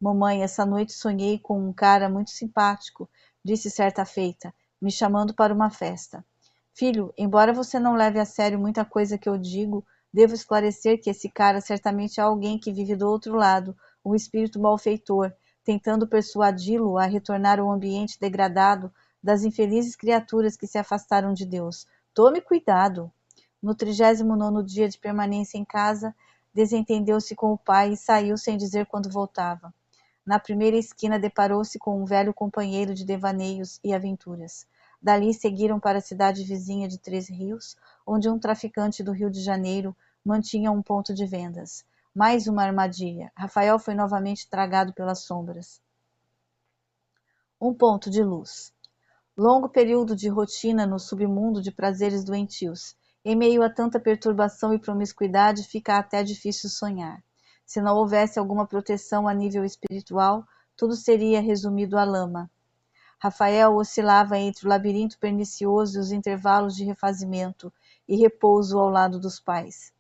Mamãe, essa noite sonhei com um cara muito simpático, disse certa feita, me chamando para uma festa. Filho, embora você não leve a sério muita coisa que eu digo, devo esclarecer que esse cara certamente é alguém que vive do outro lado, um espírito malfeitor, tentando persuadi-lo a retornar ao ambiente degradado das infelizes criaturas que se afastaram de Deus. Tome cuidado. No 39º dia de permanência em casa, desentendeu-se com o pai e saiu sem dizer quando voltava. Na primeira esquina deparou-se com um velho companheiro de devaneios e aventuras. Dali seguiram para a cidade vizinha de Três Rios, onde um traficante do Rio de Janeiro mantinha um ponto de vendas. Mais uma armadilha. Rafael foi novamente tragado pelas sombras. Um ponto de luz. Longo período de rotina no submundo de prazeres doentios. Em meio a tanta perturbação e promiscuidade, fica até difícil sonhar. Se não houvesse alguma proteção a nível espiritual, tudo seria resumido à lama. Rafael oscilava entre o labirinto pernicioso e os intervalos de refazimento e repouso ao lado dos pais.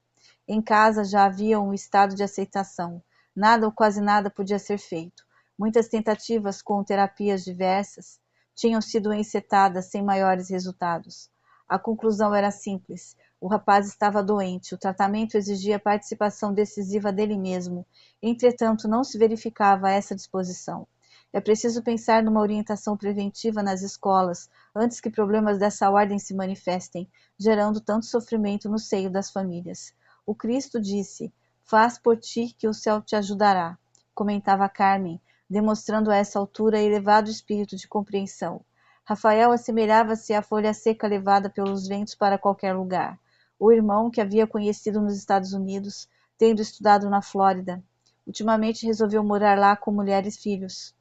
Em casa já havia um estado de aceitação. Nada ou quase nada podia ser feito. Muitas tentativas com terapias diversas tinham sido encetadas sem maiores resultados. A conclusão era simples. O rapaz estava doente, o tratamento exigia participação decisiva dele mesmo. Entretanto, não se verificava essa disposição. É preciso pensar numa orientação preventiva nas escolas, antes que problemas dessa ordem se manifestem, gerando tanto sofrimento no seio das famílias. O Cristo disse, faz por ti que o céu te ajudará, comentava Carmen, demonstrando a essa altura elevado espírito de compreensão. Rafael assemelhava-se à folha seca levada pelos ventos para qualquer lugar. O irmão, que havia conhecido nos Estados Unidos, tendo estudado na Flórida, ultimamente resolveu morar lá com mulher e filhos.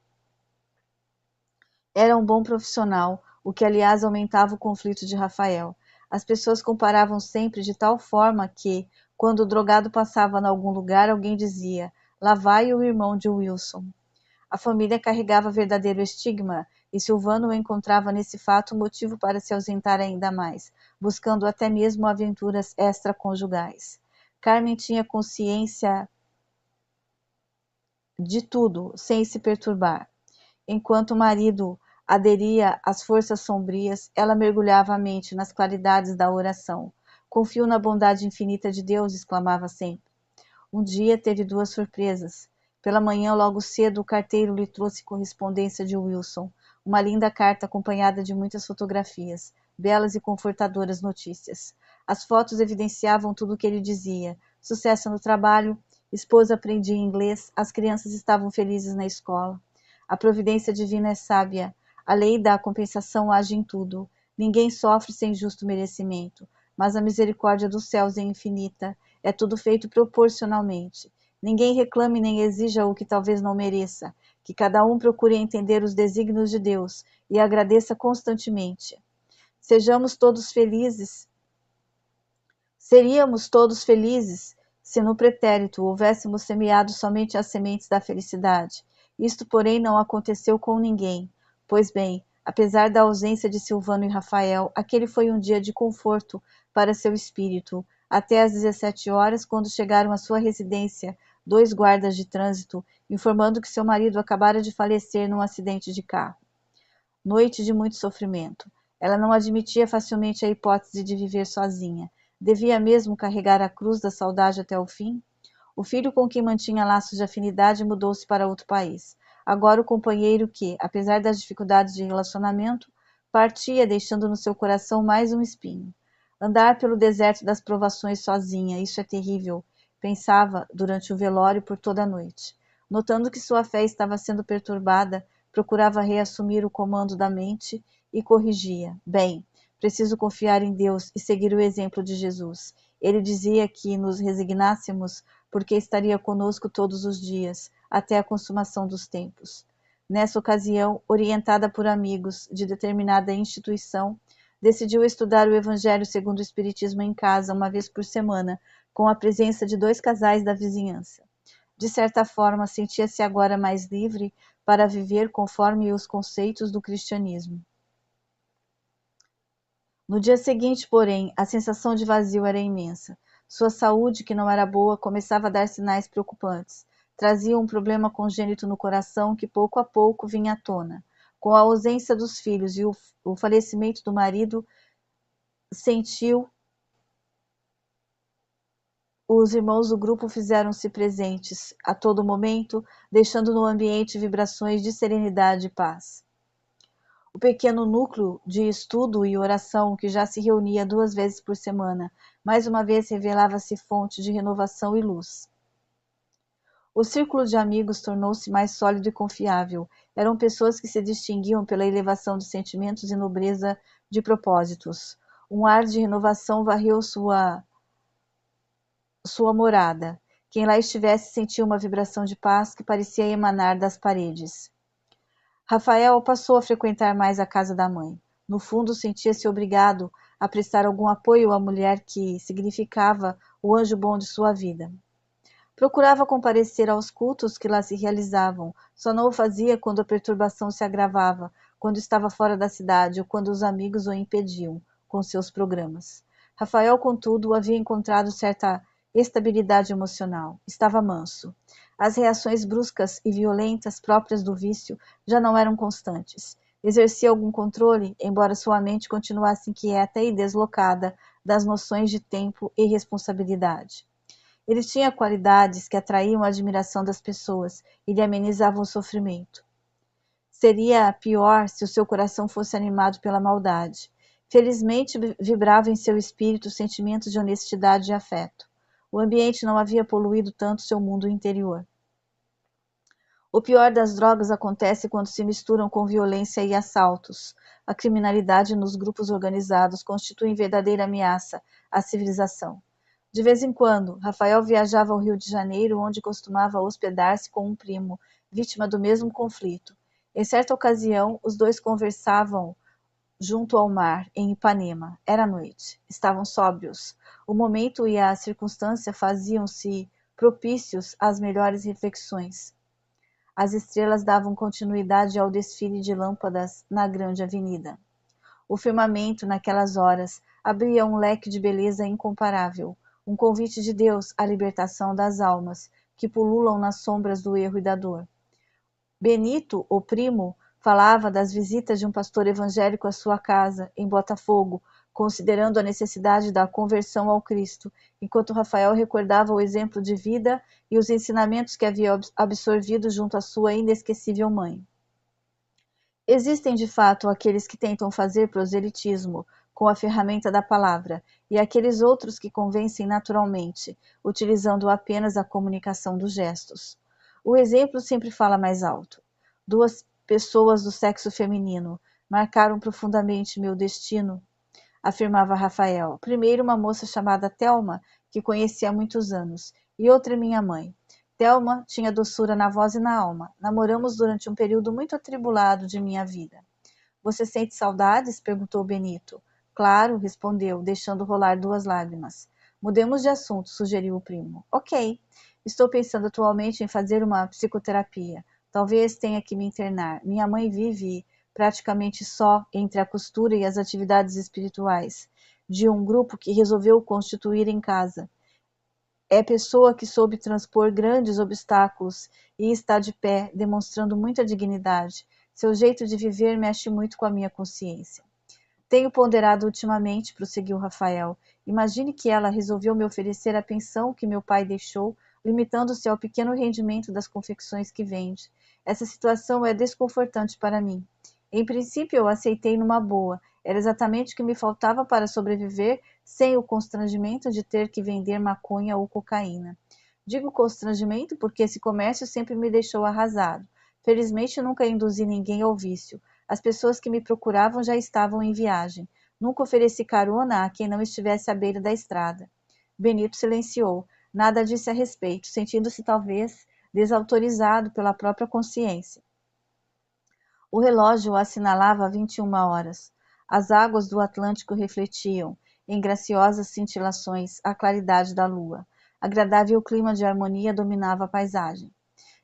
Era um bom profissional, o que aliás aumentava o conflito de Rafael. As pessoas comparavam sempre de tal forma que, quando o drogado passava em algum lugar, alguém dizia, lá vai o irmão de Wilson. A família carregava verdadeiro estigma, e Silvano encontrava nesse fato motivo para se ausentar ainda mais, buscando até mesmo aventuras extraconjugais. Carmen tinha consciência de tudo, sem se perturbar. Enquanto o marido aderia às forças sombrias, ela mergulhava a mente nas claridades da oração. Confio na bondade infinita de Deus, exclamava sempre. Um dia teve duas surpresas. Pela manhã, logo cedo, o carteiro lhe trouxe correspondência de Wilson, uma linda carta acompanhada de muitas fotografias, belas e confortadoras notícias. As fotos evidenciavam tudo o que ele dizia. Sucesso no trabalho, esposa aprendia inglês, as crianças estavam felizes na escola. A providência divina é sábia. A lei da compensação age em tudo. Ninguém sofre sem justo merecimento, mas a misericórdia dos céus é infinita. É tudo feito proporcionalmente. Ninguém reclame nem exija o que talvez não mereça. Que cada um procure entender os desígnios de Deus e agradeça constantemente. Sejamos todos felizes. Seríamos todos felizes se no pretérito houvéssemos semeado somente as sementes da felicidade. Isto, porém, não aconteceu com ninguém. Pois bem, apesar da ausência de Silvano e Rafael, aquele foi um dia de conforto para seu espírito, até às 17 horas, quando chegaram à sua residência dois guardas de trânsito, informando que seu marido acabara de falecer num acidente de carro. Noite de muito sofrimento. Ela não admitia facilmente a hipótese de viver sozinha. Devia mesmo carregar a cruz da saudade até o fim? O filho com quem mantinha laços de afinidade mudou-se para outro país. Agora o companheiro que, apesar das dificuldades de relacionamento, partia deixando no seu coração mais um espinho. Andar pelo deserto das provações sozinha, isso é terrível, pensava durante o velório por toda a noite. Notando que sua fé estava sendo perturbada, procurava reassumir o comando da mente e corrigia. Bem, preciso confiar em Deus e seguir o exemplo de Jesus. Ele dizia que nos resignássemos porque estaria conosco todos os dias, até a consumação dos tempos. Nessa ocasião, orientada por amigos de determinada instituição, decidiu estudar o Evangelho segundo o Espiritismo em casa uma vez por semana, com a presença de 2 casais da vizinhança. De certa forma, sentia-se agora mais livre para viver conforme os conceitos do cristianismo. No dia seguinte, porém, a sensação de vazio era imensa. Sua saúde, que não era boa, começava a dar sinais preocupantes. Trazia um problema congênito no coração que pouco a pouco vinha à tona. Com a ausência dos filhos e o falecimento do marido, sentiu. Os irmãos do grupo fizeram-se presentes a todo momento, deixando no ambiente vibrações de serenidade e paz. O pequeno núcleo de estudo e oração, que já se reunia 2 vezes por semana, mais uma vez revelava-se fonte de renovação e luz. O círculo de amigos tornou-se mais sólido e confiável. Eram pessoas que se distinguiam pela elevação de sentimentos e nobreza de propósitos. Um ar de renovação varreu sua morada. Quem lá estivesse sentia uma vibração de paz que parecia emanar das paredes. Rafael passou a frequentar mais a casa da mãe. No fundo, sentia-se obrigado a prestar algum apoio à mulher que significava o anjo bom de sua vida. Procurava comparecer aos cultos que lá se realizavam, só não o fazia quando a perturbação se agravava, quando estava fora da cidade ou quando os amigos o impediam com seus programas. Rafael, contudo, havia encontrado certa estabilidade emocional. Estava manso. As reações bruscas e violentas próprias do vício já não eram constantes. Exercia algum controle, embora sua mente continuasse inquieta e deslocada das noções de tempo e responsabilidade. Ele tinha qualidades que atraíam a admiração das pessoas e lhe amenizavam o sofrimento. Seria pior se o seu coração fosse animado pela maldade. Felizmente, vibrava em seu espírito sentimentos de honestidade e afeto. O ambiente não havia poluído tanto seu mundo interior. O pior das drogas acontece quando se misturam com violência e assaltos. A criminalidade nos grupos organizados constitui verdadeira ameaça à civilização. De vez em quando, Rafael viajava ao Rio de Janeiro, onde costumava hospedar-se com um primo, vítima do mesmo conflito. Em certa ocasião, os dois conversavam junto ao mar, em Ipanema. Era noite. Estavam sóbrios. O momento e a circunstância faziam-se propícios às melhores reflexões. As estrelas davam continuidade ao desfile de lâmpadas na grande avenida. O firmamento, naquelas horas, abria um leque de beleza incomparável, um convite de Deus à libertação das almas que pululam nas sombras do erro e da dor. Benito, o primo, falava das visitas de um pastor evangélico à sua casa, em Botafogo, considerando a necessidade da conversão ao Cristo, enquanto Rafael recordava o exemplo de vida e os ensinamentos que havia absorvido junto à sua inesquecível mãe. Existem, de fato, aqueles que tentam fazer proselitismo com a ferramenta da palavra, e aqueles outros que convencem naturalmente, utilizando apenas a comunicação dos gestos. O exemplo sempre fala mais alto. 2 pessoas do sexo feminino marcaram profundamente meu destino, afirmava Rafael. Primeiro, uma moça chamada Thelma, que conheci há muitos anos, e outra minha mãe. Thelma tinha doçura na voz e na alma. Namoramos durante um período muito atribulado de minha vida. Você sente saudades? Perguntou Benito. Claro, respondeu, deixando rolar 2 lágrimas. Mudemos de assunto, sugeriu o primo. Ok. Estou pensando atualmente em fazer uma psicoterapia. Talvez tenha que me internar. Minha mãe vive praticamente só entre a costura e as atividades espirituais de um grupo que resolveu constituir em casa. É pessoa que soube transpor grandes obstáculos e está de pé, demonstrando muita dignidade. Seu jeito de viver mexe muito com a minha consciência. Tenho ponderado ultimamente, prosseguiu Rafael. Imagine que ela resolveu me oferecer a pensão que meu pai deixou, limitando-se ao pequeno rendimento das confecções que vende. Essa situação é desconfortante para mim. Em princípio, eu aceitei numa boa. Era exatamente o que me faltava para sobreviver sem o constrangimento de ter que vender maconha ou cocaína. Digo constrangimento porque esse comércio sempre me deixou arrasado. Felizmente nunca induzi ninguém ao vício. As pessoas que me procuravam já estavam em viagem. Nunca ofereci carona a quem não estivesse à beira da estrada. Benito silenciou. Nada disse a respeito, sentindo-se talvez desautorizado pela própria consciência. O relógio assinalava 21 horas. As águas do Atlântico refletiam, em graciosas cintilações, a claridade da lua. Agradável clima de harmonia dominava a paisagem.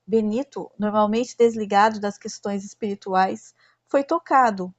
Benito, normalmente desligado das questões espirituais, foi tocado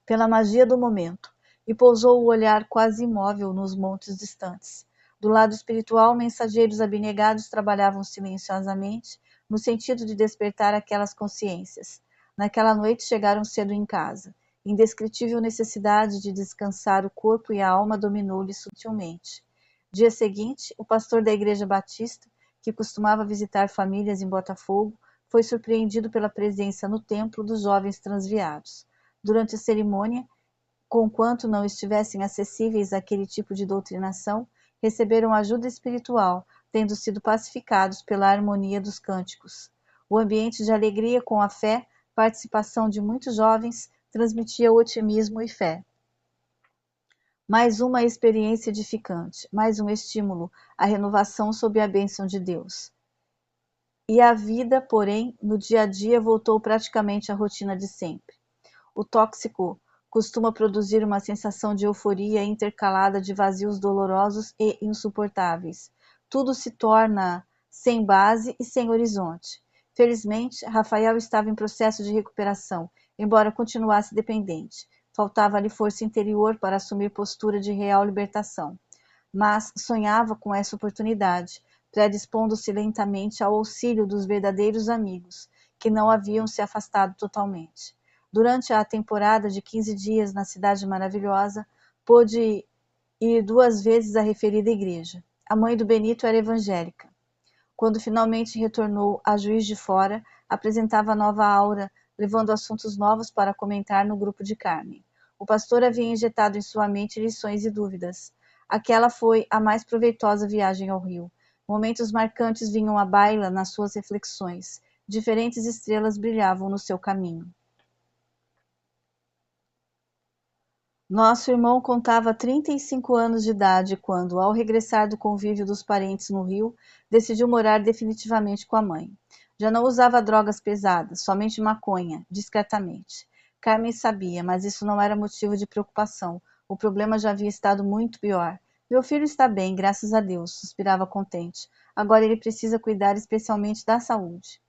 pela magia do momento e pousou o olhar quase imóvel nos montes distantes. Do lado espiritual, mensageiros abnegados trabalhavam silenciosamente no sentido de despertar aquelas consciências. Naquela noite chegaram cedo em casa. Indescritível necessidade de descansar o corpo e a alma dominou-lhe sutilmente. Dia seguinte, o pastor da igreja batista, que costumava visitar famílias em Botafogo, foi surpreendido pela presença no templo dos jovens transviados. Durante a cerimônia, conquanto não estivessem acessíveis àquele tipo de doutrinação, receberam ajuda espiritual, tendo sido pacificados pela harmonia dos cânticos. O ambiente de alegria com a fé, participação de muitos jovens, transmitia otimismo e fé. Mais uma experiência edificante, mais um estímulo à renovação sob a bênção de Deus. E a vida, porém, no dia a dia voltou praticamente à rotina de sempre. O tóxico costuma produzir uma sensação de euforia intercalada de vazios dolorosos e insuportáveis. Tudo se torna sem base e sem horizonte. Felizmente, Rafael estava em processo de recuperação, embora continuasse dependente. Faltava-lhe força interior para assumir postura de real libertação. Mas sonhava com essa oportunidade, predispondo-se lentamente ao auxílio dos verdadeiros amigos, que não haviam se afastado totalmente. Durante a temporada de 15 dias na Cidade Maravilhosa, pôde ir 2 vezes à referida igreja. A mãe do Benito era evangélica. Quando finalmente retornou a Juiz de Fora, apresentava nova aura, levando assuntos novos para comentar no grupo de Carmen. O pastor havia injetado em sua mente lições e dúvidas. Aquela foi a mais proveitosa viagem ao Rio. Momentos marcantes vinham à baila nas suas reflexões. Diferentes estrelas brilhavam no seu caminho. Nosso irmão contava 35 anos de idade quando, ao regressar do convívio dos parentes no Rio, decidiu morar definitivamente com a mãe. Já não usava drogas pesadas, somente maconha, discretamente. Carmen sabia, mas isso não era motivo de preocupação. O problema já havia estado muito pior. Meu filho está bem, graças a Deus, suspirava contente. Agora ele precisa cuidar especialmente da saúde.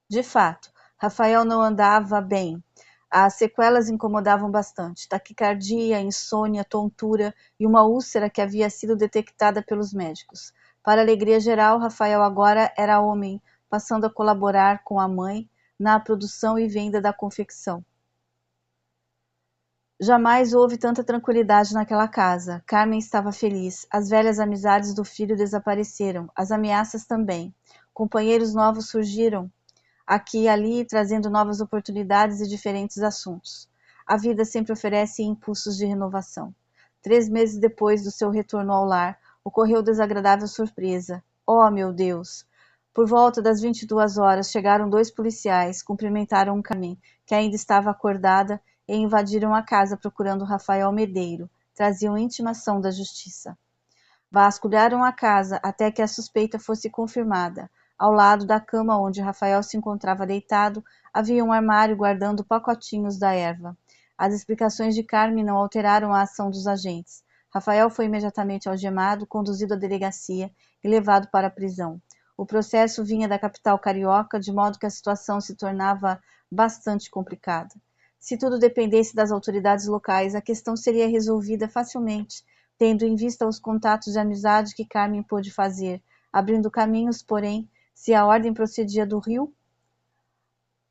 De fato, Rafael não andava bem. As sequelas incomodavam bastante: taquicardia, insônia, tontura e uma úlcera que havia sido detectada pelos médicos. Para a alegria geral, Rafael agora era homem, passando a colaborar com a mãe na produção e venda da confecção. Jamais houve tanta tranquilidade naquela casa. Carmen estava feliz. As velhas amizades do filho desapareceram, as ameaças também. Companheiros novos surgiram aqui e ali, trazendo novas oportunidades e diferentes assuntos. A vida sempre oferece impulsos de renovação. 3 meses depois do seu retorno ao lar, ocorreu desagradável surpresa. Oh, meu Deus! Por volta das 22 horas, chegaram 2 policiais, cumprimentaram Carmen, que ainda estava acordada, e invadiram a casa procurando Rafael Medeiro. Traziam intimação da justiça. Vasculharam a casa até que a suspeita fosse confirmada. Ao lado da cama onde Rafael se encontrava deitado, havia um armário guardando pacotinhos da erva. As explicações de Carmen não alteraram a ação dos agentes. Rafael foi imediatamente algemado, conduzido à delegacia e levado para a prisão. O processo vinha da capital carioca, de modo que a situação se tornava bastante complicada. Se tudo dependesse das autoridades locais, a questão seria resolvida facilmente, tendo em vista os contatos de amizade que Carmen pôde fazer, abrindo caminhos, porém, se a ordem procedia do Rio,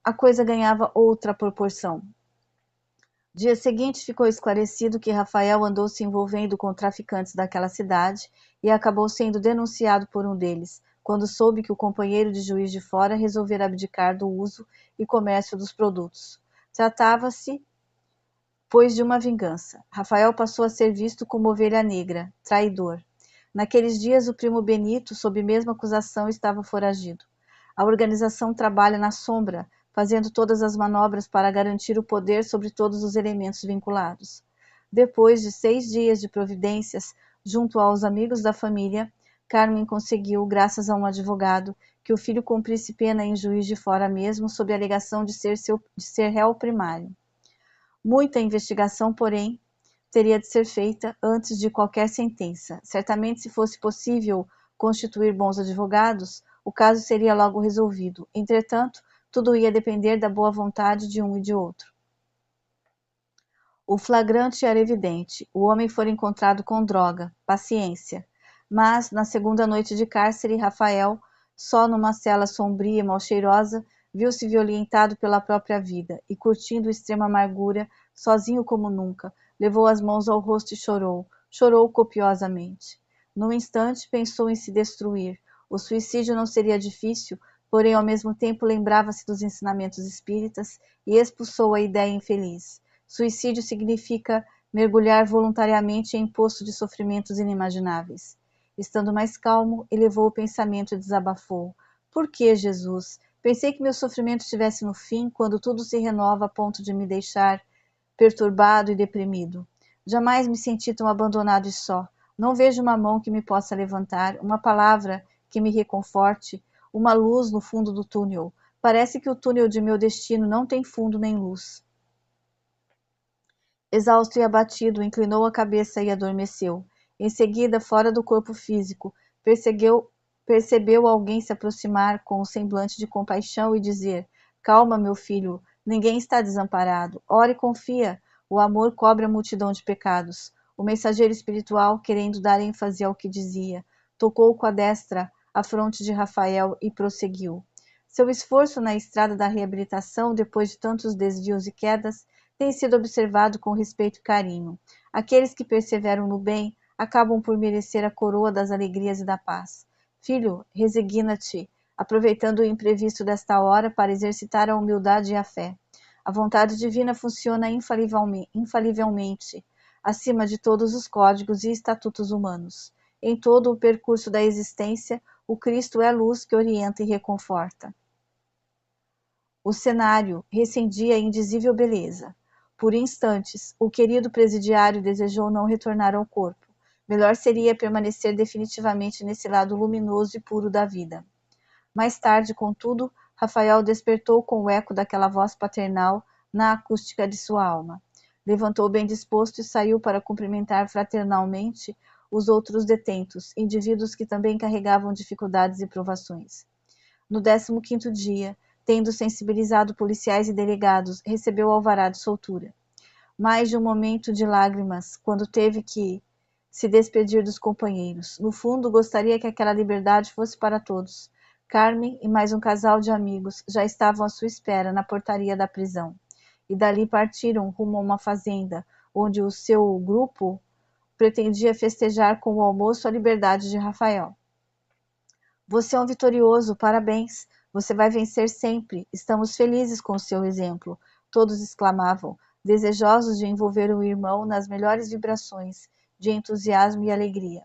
a coisa ganhava outra proporção. Dia seguinte ficou esclarecido que Rafael andou se envolvendo com traficantes daquela cidade e acabou sendo denunciado por um deles, quando soube que o companheiro de Juiz de Fora resolvera abdicar do uso e comércio dos produtos. Tratava-se pois de uma vingança. Rafael passou a ser visto como ovelha negra, traidor. Naqueles dias, o primo Benito, sob mesma acusação, estava foragido. A organização trabalha na sombra, fazendo todas as manobras para garantir o poder sobre todos os elementos vinculados. Depois de 6 dias de providências, junto aos amigos da família, Carmen conseguiu, graças a um advogado, que o filho cumprisse pena em Juiz de Fora mesmo, sob a alegação de ser réu primário. Muita investigação, porém, teria de ser feita antes de qualquer sentença. Certamente, se fosse possível constituir bons advogados, o caso seria logo resolvido. Entretanto, tudo ia depender da boa vontade de um e de outro. O flagrante era evidente. O homem fora encontrado com droga, paciência. Mas, na segunda noite de cárcere, Rafael, só numa cela sombria e mal-cheirosa, viu-se violentado pela própria vida e, curtindo extrema amargura, sozinho como nunca, levou as mãos ao rosto e chorou. Chorou copiosamente. Num instante, pensou em se destruir. O suicídio não seria difícil, porém, ao mesmo tempo, lembrava-se dos ensinamentos espíritas e expulsou a ideia infeliz. Suicídio significa mergulhar voluntariamente em poço de sofrimentos inimagináveis. Estando mais calmo, elevou o pensamento e desabafou. Por que, Jesus? Pensei que meu sofrimento estivesse no fim, quando tudo se renova a ponto de me deixar perturbado e deprimido. Jamais me senti tão abandonado e só. Não vejo uma mão que me possa levantar, uma palavra que me reconforte, uma luz no fundo do túnel. Parece que o túnel de meu destino não tem fundo nem luz. Exausto e abatido, inclinou a cabeça e adormeceu. Em seguida, fora do corpo físico, percebeu alguém se aproximar com um semblante de compaixão e dizer: Calma, meu filho, ninguém está desamparado. Ora e confia. O amor cobre a multidão de pecados. O mensageiro espiritual, querendo dar ênfase ao que dizia, tocou com a destra a fronte de Rafael e prosseguiu. Seu esforço na estrada da reabilitação, depois de tantos desvios e quedas, tem sido observado com respeito e carinho. Aqueles que perseveram no bem acabam por merecer a coroa das alegrias e da paz. Filho, resigna-te, aproveitando o imprevisto desta hora para exercitar a humildade e a fé. A vontade divina funciona infalivelmente, acima de todos os códigos e estatutos humanos. Em todo o percurso da existência, o Cristo é luz que orienta e reconforta. O cenário recendia indizível beleza. Por instantes, o querido presidiário desejou não retornar ao corpo. Melhor seria permanecer definitivamente nesse lado luminoso e puro da vida. Mais tarde, contudo, Rafael despertou com o eco daquela voz paternal na acústica de sua alma. Levantou bem disposto e saiu para cumprimentar fraternalmente os outros detentos, indivíduos que também carregavam dificuldades e provações. No 15º dia, tendo sensibilizado policiais e delegados, recebeu o alvará de soltura. Mais de um momento de lágrimas, quando teve que se despedir dos companheiros. No fundo, gostaria que aquela liberdade fosse para todos. Carmen e mais um casal de amigos já estavam à sua espera na portaria da prisão. E dali partiram rumo a uma fazenda, onde o seu grupo pretendia festejar com o almoço a liberdade de Rafael. Você é um vitorioso, parabéns! Você vai vencer sempre. Estamos felizes com o seu exemplo. Todos exclamavam, desejosos de envolver o irmão nas melhores vibrações de entusiasmo e alegria.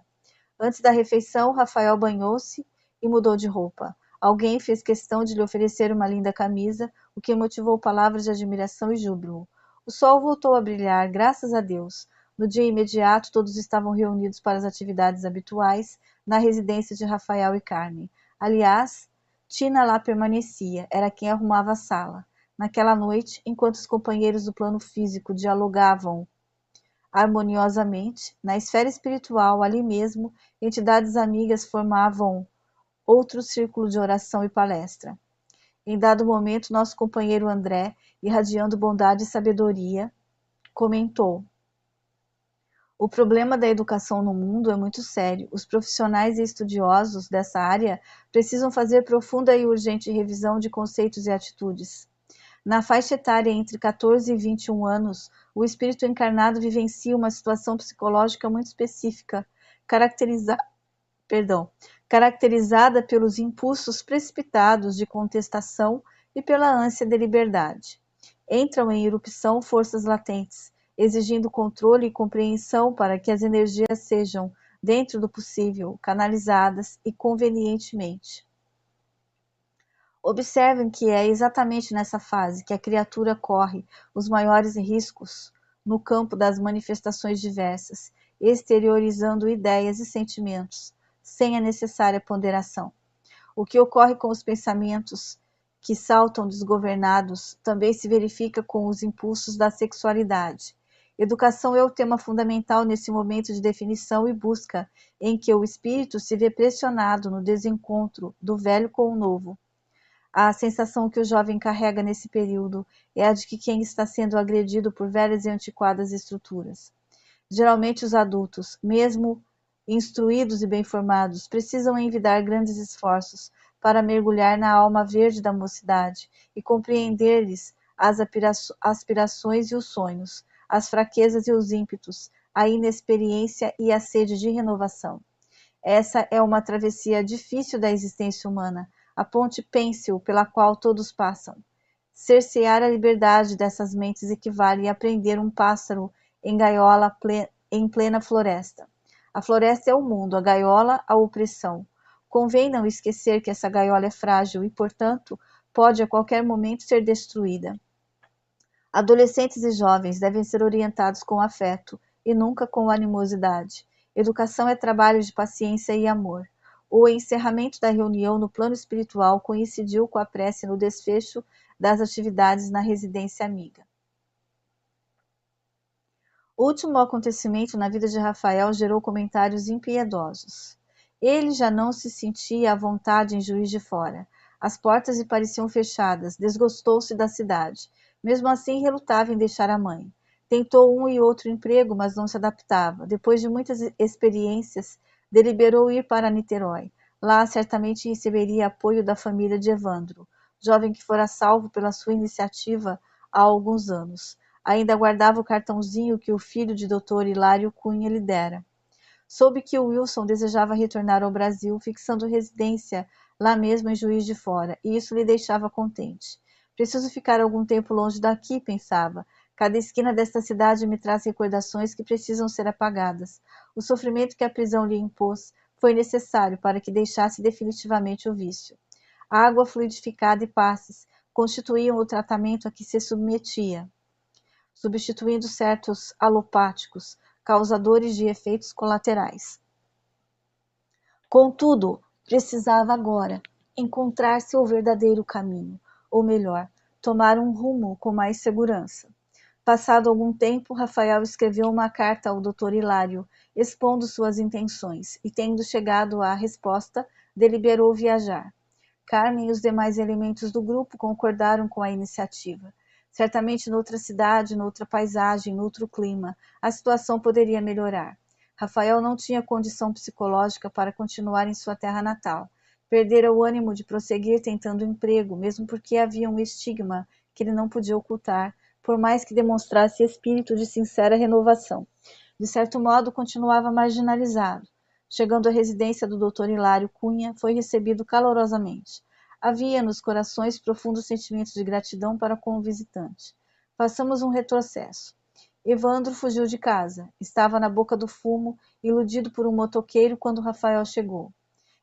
Antes da refeição, Rafael banhou-se e mudou de roupa. Alguém fez questão de lhe oferecer uma linda camisa, o que motivou palavras de admiração e júbilo. O sol voltou a brilhar, graças a Deus. No dia imediato, todos estavam reunidos para as atividades habituais na residência de Rafael e Carmen. Aliás, Tina lá permanecia, era quem arrumava a sala. Naquela noite, enquanto os companheiros do plano físico dialogavam harmoniosamente, na esfera espiritual, ali mesmo, entidades amigas formavam outro círculo de oração e palestra. Em dado momento, nosso companheiro André, irradiando bondade e sabedoria, comentou: O problema da educação no mundo é muito sério. Os profissionais e estudiosos dessa área precisam fazer profunda e urgente revisão de conceitos e atitudes. Na faixa etária entre 14 e 21 anos, o espírito encarnado vivencia uma situação psicológica muito específica, caracterizada pelos impulsos precipitados de contestação e pela ânsia de liberdade. Entram em erupção forças latentes, exigindo controle e compreensão para que as energias sejam, dentro do possível, canalizadas e convenientemente. Observem que é exatamente nessa fase que a criatura corre os maiores riscos no campo das manifestações diversas, exteriorizando ideias e sentimentos, sem a necessária ponderação. O que ocorre com os pensamentos que saltam desgovernados também se verifica com os impulsos da sexualidade. Educação é o tema fundamental nesse momento de definição e busca, em que o espírito se vê pressionado no desencontro do velho com o novo. A sensação que o jovem carrega nesse período é a de que quem está sendo agredido por velhas e antiquadas estruturas. Geralmente os adultos, mesmo instruídos e bem formados, precisam envidar grandes esforços para mergulhar na alma verde da mocidade e compreender-lhes as aspirações e os sonhos, as fraquezas e os ímpetos, a inexperiência e a sede de renovação. Essa é uma travessia difícil da existência humana, a ponte pêncil pela qual todos passam. Cercear a liberdade dessas mentes equivale a prender um pássaro em gaiola em plena floresta. A floresta é o mundo, a gaiola a opressão. Convém não esquecer que essa gaiola é frágil e, portanto, pode a qualquer momento ser destruída. Adolescentes e jovens devem ser orientados com afeto e nunca com animosidade. Educação é trabalho de paciência e amor. O encerramento da reunião no plano espiritual coincidiu com a prece no desfecho das atividades na residência amiga. O último acontecimento na vida de Rafael gerou comentários impiedosos. Ele já não se sentia à vontade em Juiz de Fora. As portas lhe pareciam fechadas, desgostou-se da cidade. Mesmo assim, relutava em deixar a mãe. Tentou um e outro emprego, mas não se adaptava. Depois de muitas experiências, deliberou ir para Niterói. Lá, certamente receberia apoio da família de Evandro, jovem que fora salvo pela sua iniciativa há alguns anos. Ainda guardava o cartãozinho que o filho de Dr. Hilário Cunha lhe dera. Soube que o Wilson desejava retornar ao Brasil, fixando residência lá mesmo em Juiz de Fora, e isso lhe deixava contente. Preciso ficar algum tempo longe daqui, pensava. Cada esquina desta cidade me traz recordações que precisam ser apagadas. O sofrimento que a prisão lhe impôs foi necessário para que deixasse definitivamente o vício. A água fluidificada e passes constituíam o tratamento a que se submetia, substituindo certos alopáticos, causadores de efeitos colaterais. Contudo, precisava agora encontrar seu verdadeiro caminho, ou melhor, tomar um rumo com mais segurança. Passado algum tempo, Rafael escreveu uma carta ao Dr. Hilário, expondo suas intenções, e tendo chegado à resposta, deliberou viajar. Carmen e os demais elementos do grupo concordaram com a iniciativa. Certamente noutra cidade, noutra paisagem, noutro clima, a situação poderia melhorar. Rafael não tinha condição psicológica para continuar em sua terra natal. Perdera o ânimo de prosseguir tentando emprego, mesmo porque havia um estigma que ele não podia ocultar, por mais que demonstrasse espírito de sincera renovação. De certo modo, continuava marginalizado. Chegando à residência do Dr. Hilário Cunha, foi recebido calorosamente. Havia nos corações profundos sentimentos de gratidão para com o visitante. Façamos um retrocesso. Evandro fugiu de casa. Estava na boca do fumo, iludido por um motoqueiro quando Rafael chegou.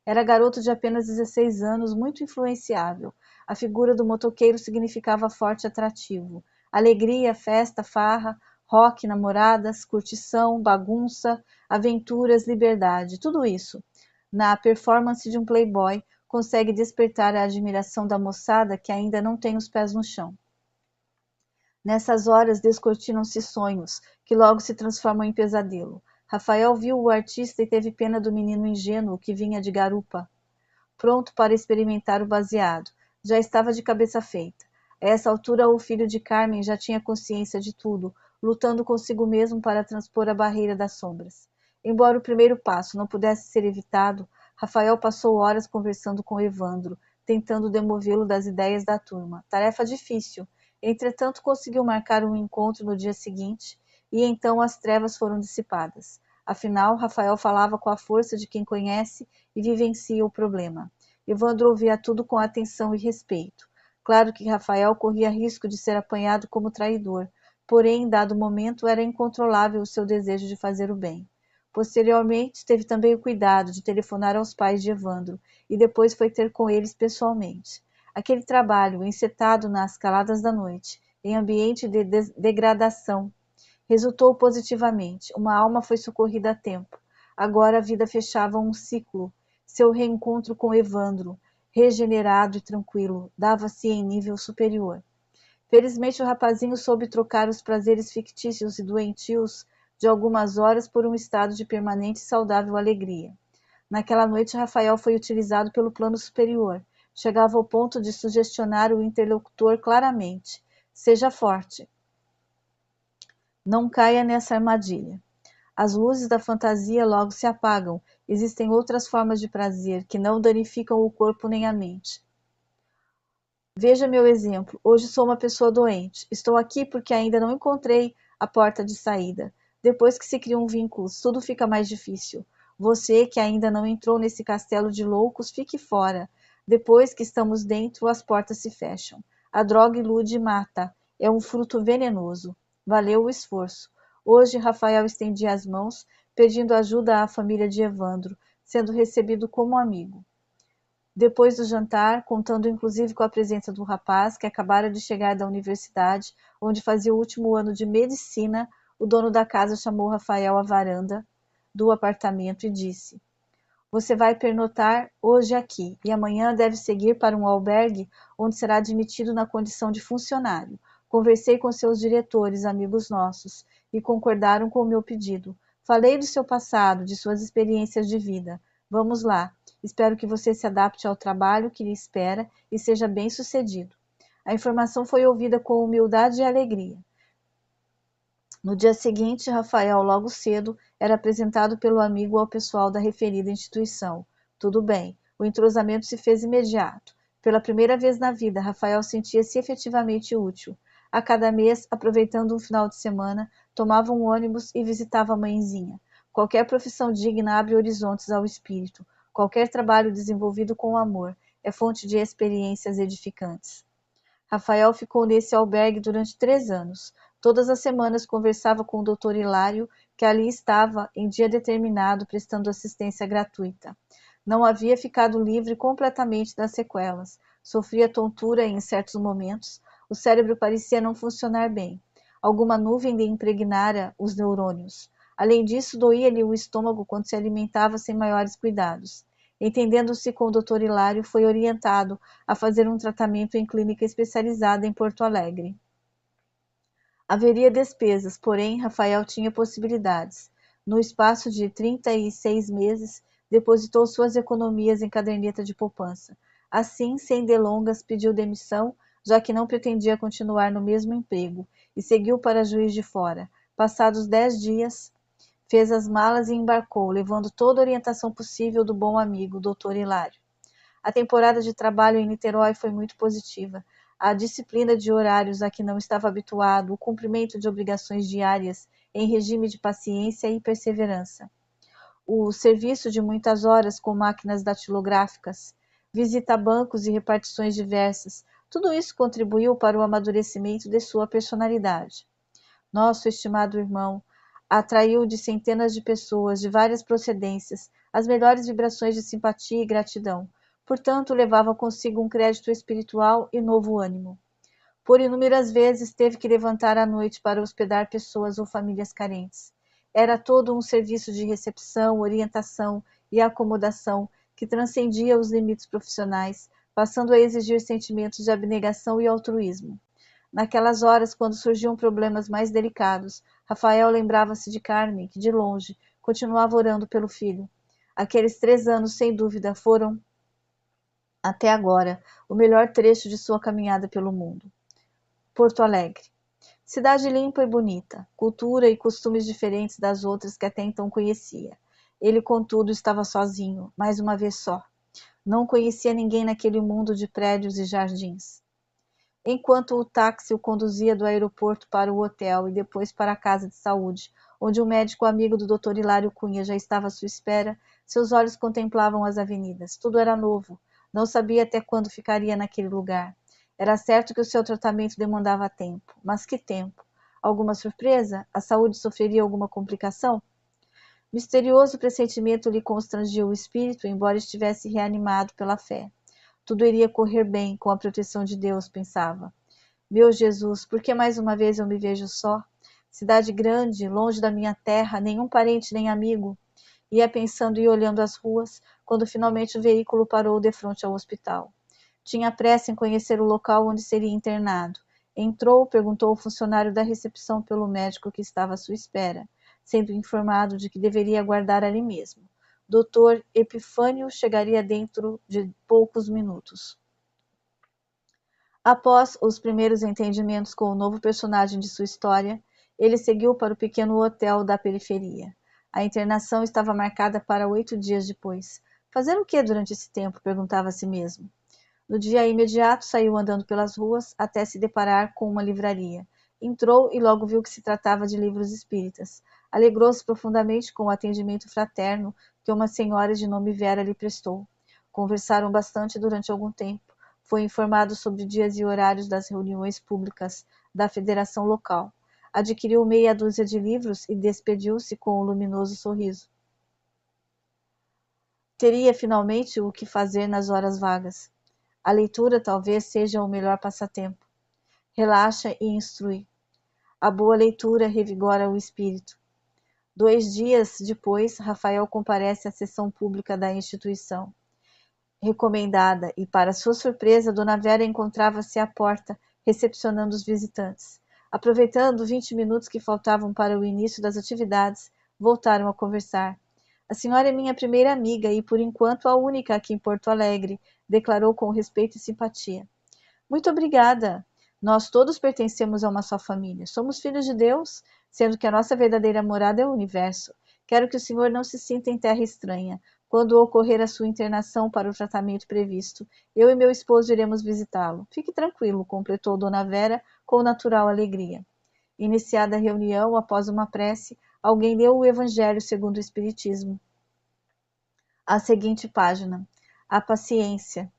Era garoto de apenas 16 anos, muito influenciável. A figura do motoqueiro significava forte atrativo. Alegria, festa, farra, rock, namoradas, curtição, bagunça, aventuras, liberdade, tudo isso. Na performance de um playboy, consegue despertar a admiração da moçada que ainda não tem os pés no chão. Nessas horas descortinam-se sonhos, que logo se transformam em pesadelo. Rafael viu o artista e teve pena do menino ingênuo que vinha de garupa, pronto para experimentar o baseado. Já estava de cabeça feita. A essa altura, o filho de Carmen já tinha consciência de tudo, lutando consigo mesmo para transpor a barreira das sombras. Embora o primeiro passo não pudesse ser evitado, Rafael passou horas conversando com Evandro, tentando demovê-lo das ideias da turma. Tarefa difícil. Entretanto, conseguiu marcar um encontro no dia seguinte, e então as trevas foram dissipadas. Afinal, Rafael falava com a força de quem conhece e vivencia o problema. Evandro ouvia tudo com atenção e respeito. Claro que Rafael corria risco de ser apanhado como traidor, porém, em dado momento, era incontrolável o seu desejo de fazer o bem. Posteriormente, teve também o cuidado de telefonar aos pais de Evandro e depois foi ter com eles pessoalmente. Aquele trabalho, encetado nas caladas da noite, em ambiente de degradação, resultou positivamente. Uma alma foi socorrida a tempo. Agora a vida fechava um ciclo. Seu reencontro com Evandro, regenerado e tranquilo, dava-se em nível superior. Felizmente o rapazinho soube trocar os prazeres fictícios e doentios de algumas horas por um estado de permanente e saudável alegria. Naquela noite Rafael foi utilizado pelo plano superior. Chegava ao ponto de sugestionar o interlocutor claramente. Seja forte. Não caia nessa armadilha. As luzes da fantasia logo se apagam. Existem outras formas de prazer que não danificam o corpo nem a mente. Veja meu exemplo. Hoje sou uma pessoa doente. Estou aqui porque ainda não encontrei a porta de saída. Depois que se criam vínculos, tudo fica mais difícil. Você que ainda não entrou nesse castelo de loucos, fique fora. Depois que estamos dentro, as portas se fecham. A droga ilude e mata. É um fruto venenoso. Valeu o esforço. Hoje, Rafael estendia as mãos, pedindo ajuda à família de Evandro, sendo recebido como amigo. Depois do jantar, contando inclusive com a presença do rapaz que acabara de chegar da universidade, onde fazia o último ano de medicina, o dono da casa chamou Rafael à varanda do apartamento e disse: Você vai pernotar hoje aqui e amanhã deve seguir para um albergue onde será admitido na condição de funcionário. Conversei com seus diretores, amigos nossos, e concordaram com o meu pedido. Falei do seu passado, de suas experiências de vida. Vamos lá. Espero que você se adapte ao trabalho que lhe espera e seja bem-sucedido. A informação foi ouvida com humildade e alegria. No dia seguinte, Rafael, logo cedo, era apresentado pelo amigo ao pessoal da referida instituição. Tudo bem, o entrosamento se fez imediato. Pela primeira vez na vida, Rafael sentia-se efetivamente útil. A cada mês, aproveitando um final de semana, tomava um ônibus e visitava a mãezinha. Qualquer profissão digna abre horizontes ao espírito. Qualquer trabalho desenvolvido com amor é fonte de experiências edificantes. Rafael ficou nesse albergue durante 3 anos. Todas as semanas conversava com o Dr. Hilário, que ali estava em dia determinado prestando assistência gratuita. Não havia ficado livre completamente das sequelas. Sofria tontura em certos momentos. O cérebro parecia não funcionar bem. Alguma nuvem lhe impregnara os neurônios. Além disso, doía-lhe o estômago quando se alimentava sem maiores cuidados. Entendendo-se com o Dr. Hilário, foi orientado a fazer um tratamento em clínica especializada em Porto Alegre. Haveria despesas, porém Rafael tinha possibilidades. No espaço de 36 meses, depositou suas economias em caderneta de poupança. Assim, sem delongas, pediu demissão, já que não pretendia continuar no mesmo emprego, e seguiu para Juiz de Fora. Passados 10 dias, fez as malas e embarcou, levando toda a orientação possível do bom amigo, Dr. Hilário. A temporada de trabalho em Niterói foi muito positiva. A disciplina de horários a que não estava habituado, o cumprimento de obrigações diárias em regime de paciência e perseverança, o serviço de muitas horas com máquinas datilográficas, visita a bancos e repartições diversas, tudo isso contribuiu para o amadurecimento de sua personalidade. Nosso estimado irmão atraiu de centenas de pessoas de várias procedências as melhores vibrações de simpatia e gratidão. Portanto, levava consigo um crédito espiritual e novo ânimo. Por inúmeras vezes teve que levantar à noite para hospedar pessoas ou famílias carentes. Era todo um serviço de recepção, orientação e acomodação que transcendia os limites profissionais, passando a exigir sentimentos de abnegação e altruísmo. Naquelas horas, quando surgiam problemas mais delicados, Rafael lembrava-se de Carmen, que de longe continuava orando pelo filho. Aqueles 3 anos, sem dúvida, foram, até agora, o melhor trecho de sua caminhada pelo mundo. Porto Alegre. Cidade limpa e bonita, cultura e costumes diferentes das outras que até então conhecia. Ele, contudo, estava sozinho, mais uma vez só. Não conhecia ninguém naquele mundo de prédios e jardins. Enquanto o táxi o conduzia do aeroporto para o hotel e depois para a casa de saúde, onde um médico amigo do Dr. Hilário Cunha já estava à sua espera, seus olhos contemplavam as avenidas. Tudo era novo. Não sabia até quando ficaria naquele lugar. Era certo que o seu tratamento demandava tempo. Mas que tempo! Alguma surpresa? A saúde sofreria alguma complicação? Misterioso pressentimento lhe constrangia o espírito, embora estivesse reanimado pela fé. Tudo iria correr bem com a proteção de Deus, pensava. Meu Jesus, por que mais uma vez eu me vejo só? Cidade grande, longe da minha terra, nenhum parente nem amigo. Ia pensando e olhando as ruas, quando finalmente o veículo parou defronte ao hospital. Tinha pressa em conhecer o local onde seria internado. Entrou, perguntou ao funcionário da recepção pelo médico que estava à sua espera, sendo informado de que deveria aguardar ali mesmo. Dr. Epifânio chegaria dentro de poucos minutos. Após os primeiros entendimentos com o novo personagem de sua história, ele seguiu para o pequeno hotel da periferia. A internação estava marcada para 8 dias depois. Fazer o que durante esse tempo? Perguntava a si mesmo. No dia imediato, saiu andando pelas ruas até se deparar com uma livraria. Entrou e logo viu que se tratava de livros espíritas. Alegrou-se profundamente com o atendimento fraterno que uma senhora de nome Vera lhe prestou. Conversaram bastante durante algum tempo. Foi informado sobre dias e horários das reuniões públicas da federação local. Adquiriu meia dúzia de livros e despediu-se com um luminoso sorriso. Teria finalmente o que fazer nas horas vagas. A leitura talvez seja o melhor passatempo. Relaxa e instrui. A boa leitura revigora o espírito. 2 dias depois, Rafael comparece à sessão pública da instituição recomendada e, para sua surpresa, Dona Vera encontrava-se à porta, recepcionando os visitantes. Aproveitando 20 minutos que faltavam para o início das atividades, voltaram a conversar. A senhora é minha primeira amiga e, por enquanto, a única aqui em Porto Alegre, declarou com respeito e simpatia. Muito obrigada. Nós todos pertencemos a uma só família. Somos filhos de Deus, sendo que a nossa verdadeira morada é o universo. Quero que o senhor não se sinta em terra estranha. Quando ocorrer a sua internação para o tratamento previsto, eu e meu esposo iremos visitá-lo. Fique tranquilo, completou Dona Vera com natural alegria. Iniciada a reunião, após uma prece, alguém leu o Evangelho segundo o Espiritismo. A seguinte página. A paciência.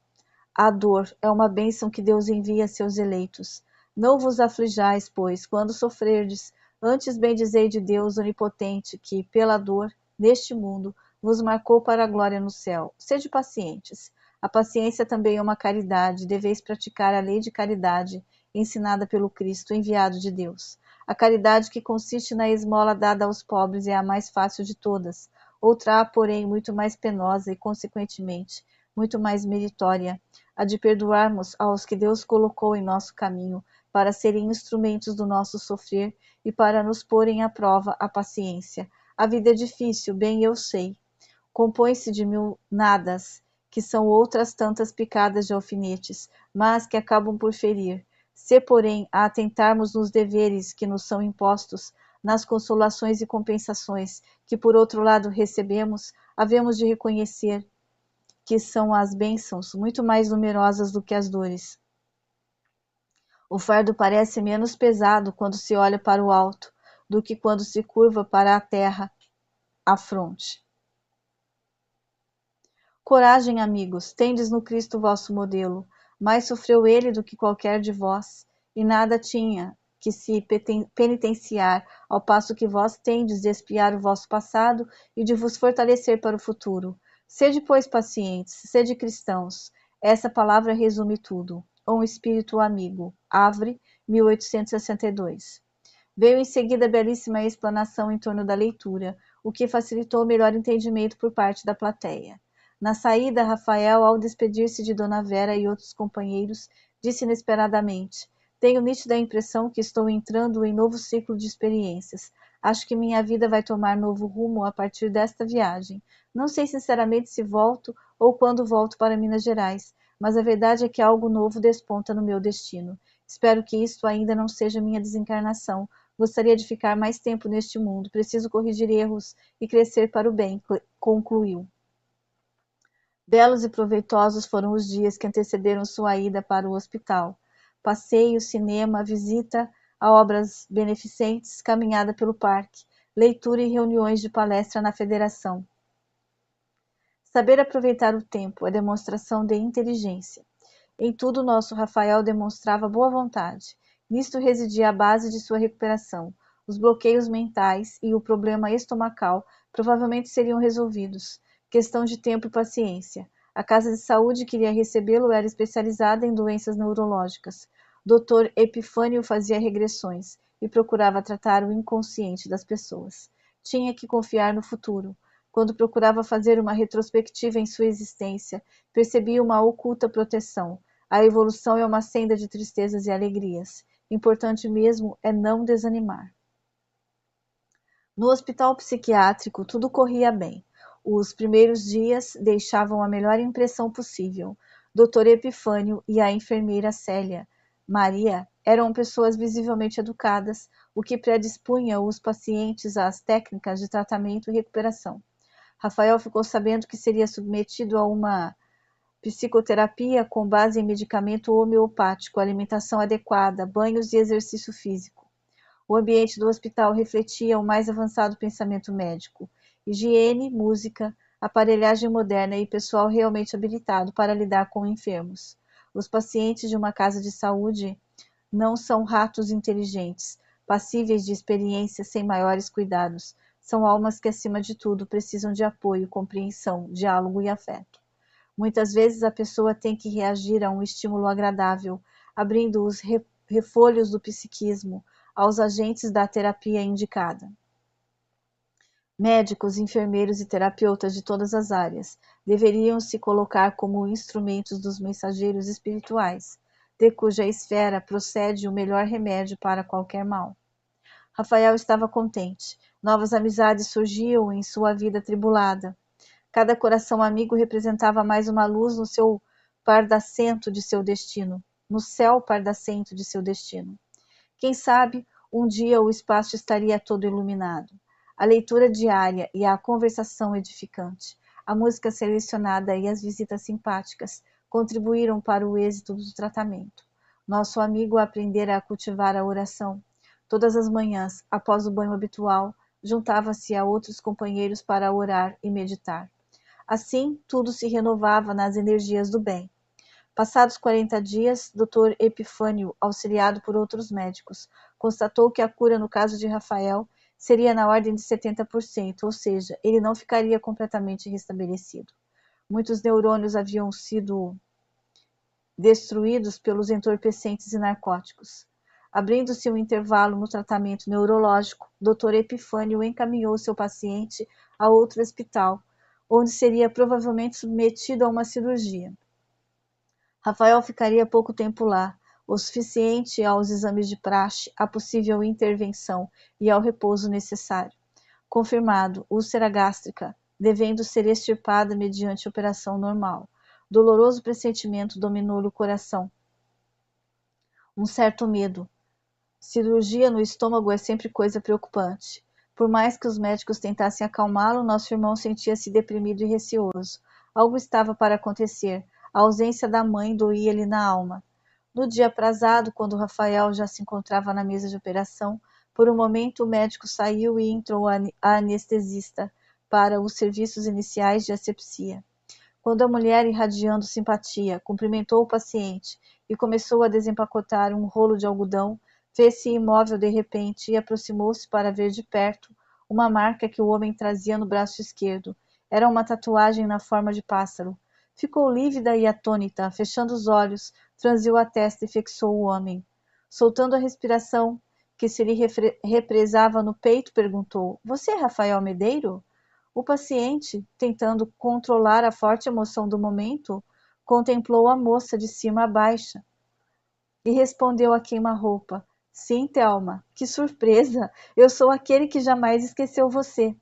A dor é uma bênção que Deus envia a seus eleitos. Não vos aflijais, pois, quando sofrerdes, antes bendizei de Deus onipotente, que, pela dor, neste mundo, vos marcou para a glória no céu. Sede pacientes. A paciência também é uma caridade, deveis praticar a lei de caridade, ensinada pelo Cristo, enviado de Deus. A caridade que consiste na esmola dada aos pobres é a mais fácil de todas. Outra, porém, muito mais penosa e, consequentemente, muito mais meritória, a de perdoarmos aos que Deus colocou em nosso caminho para serem instrumentos do nosso sofrer e para nos porem à prova a paciência. A vida é difícil, bem eu sei. Compõe-se de 1000 nadas, que são outras tantas picadas de alfinetes, mas que acabam por ferir. Se, porém, a atentarmos nos deveres que nos são impostos, nas consolações e compensações que por outro lado recebemos, havemos de reconhecer que são as bênçãos muito mais numerosas do que as dores. O fardo parece menos pesado quando se olha para o alto do que quando se curva para a terra, a fronte. Coragem, amigos, tendes no Cristo vosso modelo. Mais sofreu ele do que qualquer de vós, e nada tinha que se penitenciar, ao passo que vós tendes de expiar o vosso passado e de vos fortalecer para o futuro. Sede, pois, pacientes, sede cristãos. Essa palavra resume tudo. Um espírito amigo. Havre, 1862. Veio em seguida a belíssima explanação em torno da leitura, o que facilitou o melhor entendimento por parte da plateia. Na saída, Rafael, ao despedir-se de Dona Vera e outros companheiros, disse inesperadamente: Tenho nítida impressão que estou entrando em novo ciclo de experiências. Acho que minha vida vai tomar novo rumo a partir desta viagem. Não sei sinceramente se volto ou quando volto para Minas Gerais, mas a verdade é que algo novo desponta no meu destino. Espero que isto ainda não seja minha desencarnação. Gostaria de ficar mais tempo neste mundo. Preciso corrigir erros e crescer para o bem, concluiu. Belos e proveitosos foram os dias que antecederam sua ida para o hospital. Passeio, cinema, visita a obras beneficentes, caminhada pelo parque, leitura e reuniões de palestra na federação. Saber aproveitar o tempo é demonstração de inteligência. Em tudo, nosso Rafael demonstrava boa vontade. Nisto residia a base de sua recuperação. Os bloqueios mentais e o problema estomacal provavelmente seriam resolvidos. Questão de tempo e paciência. A casa de saúde que iria recebê-lo era especializada em doenças neurológicas. Dr. Epifânio fazia regressões e procurava tratar o inconsciente das pessoas. Tinha que confiar no futuro. Quando procurava fazer uma retrospectiva em sua existência, percebia uma oculta proteção. A evolução é uma senda de tristezas e alegrias. Importante mesmo é não desanimar. No hospital psiquiátrico, tudo corria bem. Os primeiros dias deixavam a melhor impressão possível. Dr. Epifânio e a enfermeira Célia Maria eram pessoas visivelmente educadas, o que predispunha os pacientes às técnicas de tratamento e recuperação. Rafael ficou sabendo que seria submetido a uma psicoterapia com base em medicamento homeopático, alimentação adequada, banhos e exercício físico. O ambiente do hospital refletia o mais avançado pensamento médico. Higiene, música, aparelhagem moderna e pessoal realmente habilitado para lidar com enfermos. Os pacientes de uma casa de saúde não são ratos inteligentes, passíveis de experiências sem maiores cuidados. São almas que, acima de tudo, precisam de apoio, compreensão, diálogo e afeto. Muitas vezes a pessoa tem que reagir a um estímulo agradável, abrindo os refolhos do psiquismo aos agentes da terapia indicada. Médicos, enfermeiros e terapeutas de todas as áreas deveriam se colocar como instrumentos dos mensageiros espirituais, de cuja esfera procede o melhor remédio para qualquer mal. Rafael estava contente. Novas amizades surgiam em sua vida atribulada. Cada coração amigo representava mais uma luz no seu pardacento de seu destino, no céu pardacento de seu destino. Quem sabe, um dia o espaço estaria todo iluminado. A leitura diária e a conversação edificante, a música selecionada e as visitas simpáticas contribuíram para o êxito do tratamento. Nosso amigo aprendera a cultivar a oração. Todas as manhãs, após o banho habitual, juntava-se a outros companheiros para orar e meditar. Assim, tudo se renovava nas energias do bem. Passados 40 dias, Dr. Epifânio, auxiliado por outros médicos, constatou que a cura no caso de Rafael seria na ordem de 70%, ou seja, ele não ficaria completamente restabelecido. Muitos neurônios haviam sido destruídos pelos entorpecentes e narcóticos. Abrindo-se um intervalo no tratamento neurológico, Dr. Epifânio encaminhou seu paciente a outro hospital, onde seria provavelmente submetido a uma cirurgia. Rafael ficaria pouco tempo lá, o suficiente aos exames de praxe, à possível intervenção e ao repouso necessário. Confirmado, úlcera gástrica, devendo ser extirpada mediante operação normal. Doloroso pressentimento dominou-lhe o coração. Um certo medo. Cirurgia no estômago é sempre coisa preocupante. Por mais que os médicos tentassem acalmá-lo, nosso irmão sentia-se deprimido e receoso. Algo estava para acontecer. A ausência da mãe doía-lhe na alma. No dia aprazado, quando Rafael já se encontrava na mesa de operação, por um momento o médico saiu e entrou a anestesista para os serviços iniciais de asepsia. Quando a mulher, irradiando simpatia, cumprimentou o paciente e começou a desempacotar um rolo de algodão, fez-se imóvel de repente e aproximou-se para ver de perto uma marca que o homem trazia no braço esquerdo. Era uma tatuagem na forma de pássaro. Ficou lívida e atônita, fechando os olhos, franziu a testa e fixou o homem. Soltando a respiração que se lhe represava no peito, perguntou: Você é Rafael Medeiro? O paciente, tentando controlar a forte emoção do momento, contemplou a moça de cima a baixo e respondeu a queima-roupa: Sim, Thelma, que surpresa! Eu sou aquele que jamais esqueceu você.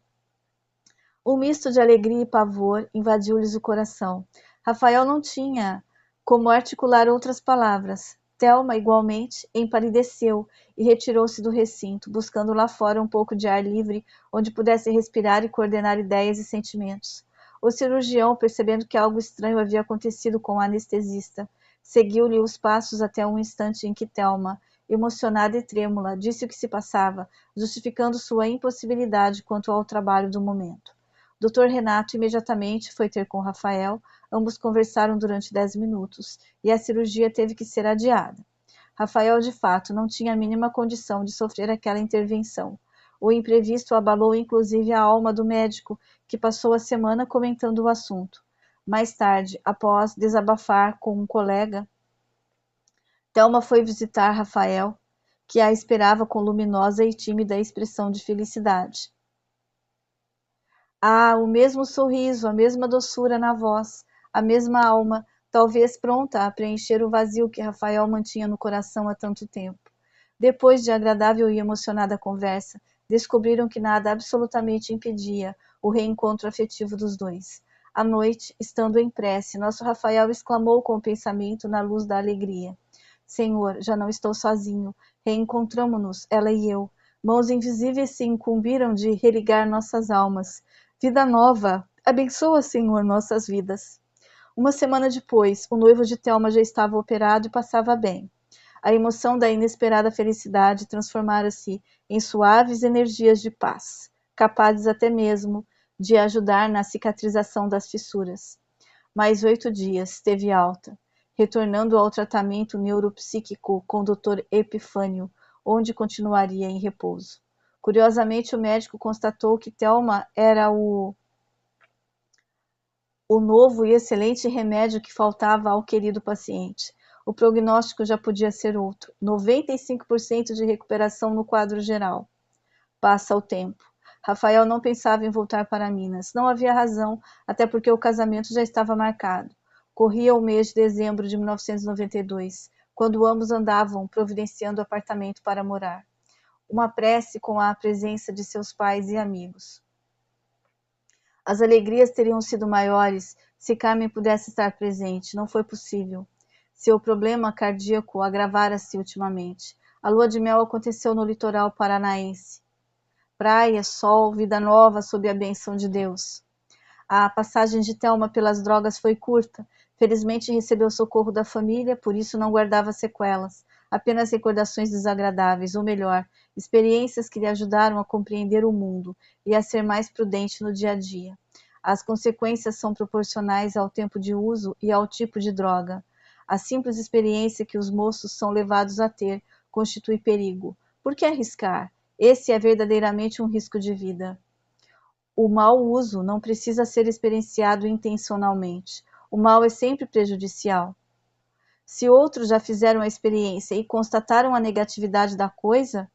Um misto de alegria e pavor invadiu-lhes o coração. Rafael não tinha como articular outras palavras. Thelma, igualmente, empalideceu e retirou-se do recinto, buscando lá fora um pouco de ar livre, onde pudesse respirar e coordenar ideias e sentimentos. O cirurgião, percebendo que algo estranho havia acontecido com o anestesista, seguiu-lhe os passos até um instante em que Thelma, emocionada e trêmula, disse o que se passava, justificando sua impossibilidade quanto ao trabalho do momento. Dr. Renato imediatamente foi ter com Rafael, ambos conversaram durante 10 minutos, e a cirurgia teve que ser adiada. Rafael, de fato, não tinha a mínima condição de sofrer aquela intervenção. O imprevisto abalou inclusive a alma do médico, que passou a semana comentando o assunto. Mais tarde, após desabafar com um colega, Thelma foi visitar Rafael, que a esperava com luminosa e tímida expressão de felicidade. Ah, o mesmo sorriso, a mesma doçura na voz, a mesma alma, talvez pronta a preencher o vazio que Rafael mantinha no coração há tanto tempo. Depois de agradável e emocionada conversa, descobriram que nada absolutamente impedia o reencontro afetivo dos dois. À noite, estando em prece, nosso Rafael exclamou com o pensamento na luz da alegria: Senhor, já não estou sozinho, reencontramo-nos, ela e eu. Mãos invisíveis se incumbiram de religar nossas almas. Vida nova, abençoa, Senhor, nossas vidas. Uma semana depois, o noivo de Thelma já estava operado e passava bem. A emoção da inesperada felicidade transformara-se em suaves energias de paz, capazes até mesmo de ajudar na cicatrização das fissuras. Mais 8 dias teve alta, retornando ao tratamento neuropsíquico com o Dr. Epifânio, onde continuaria em repouso. Curiosamente, o médico constatou que Thelma era o novo e excelente remédio que faltava ao querido paciente. O prognóstico já podia ser outro: 95% de recuperação no quadro geral. Passa o tempo. Rafael não pensava em voltar para Minas. Não havia razão, até porque o casamento já estava marcado. Corria o mês de dezembro de 1992, quando ambos andavam providenciando apartamento para morar. Uma prece com a presença de seus pais e amigos. As alegrias teriam sido maiores se Carmen pudesse estar presente. Não foi possível. Seu problema cardíaco agravara-se ultimamente. A lua de mel aconteceu no litoral paranaense. Praia, sol, vida nova sob a bênção de Deus. A passagem de Thelma pelas drogas foi curta. Felizmente recebeu socorro da família, por isso não guardava sequelas, apenas recordações desagradáveis, ou melhor, experiências que lhe ajudaram a compreender o mundo e a ser mais prudente no dia a dia. As consequências são proporcionais ao tempo de uso e ao tipo de droga. A simples experiência que os moços são levados a ter constitui perigo. Por que arriscar? Esse é verdadeiramente um risco de vida. O mau uso não precisa ser experienciado intencionalmente. O mal é sempre prejudicial. Se outros já fizeram a experiência e constataram a negatividade da coisa,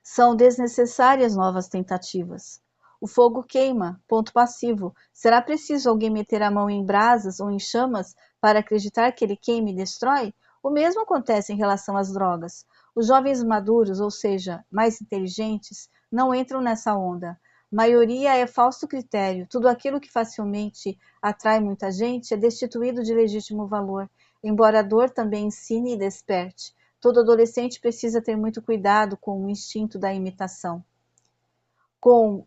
são desnecessárias novas tentativas. O fogo queima, ponto passivo. Será preciso alguém meter a mão em brasas ou em chamas para acreditar que ele queima e destrói? O mesmo acontece em relação às drogas. Os jovens maduros, ou seja, mais inteligentes, não entram nessa onda. Maioria é falso critério. Tudo aquilo que facilmente atrai muita gente é destituído de legítimo valor, embora a dor também ensine e desperte. Todo adolescente precisa ter muito cuidado com o instinto da imitação. Com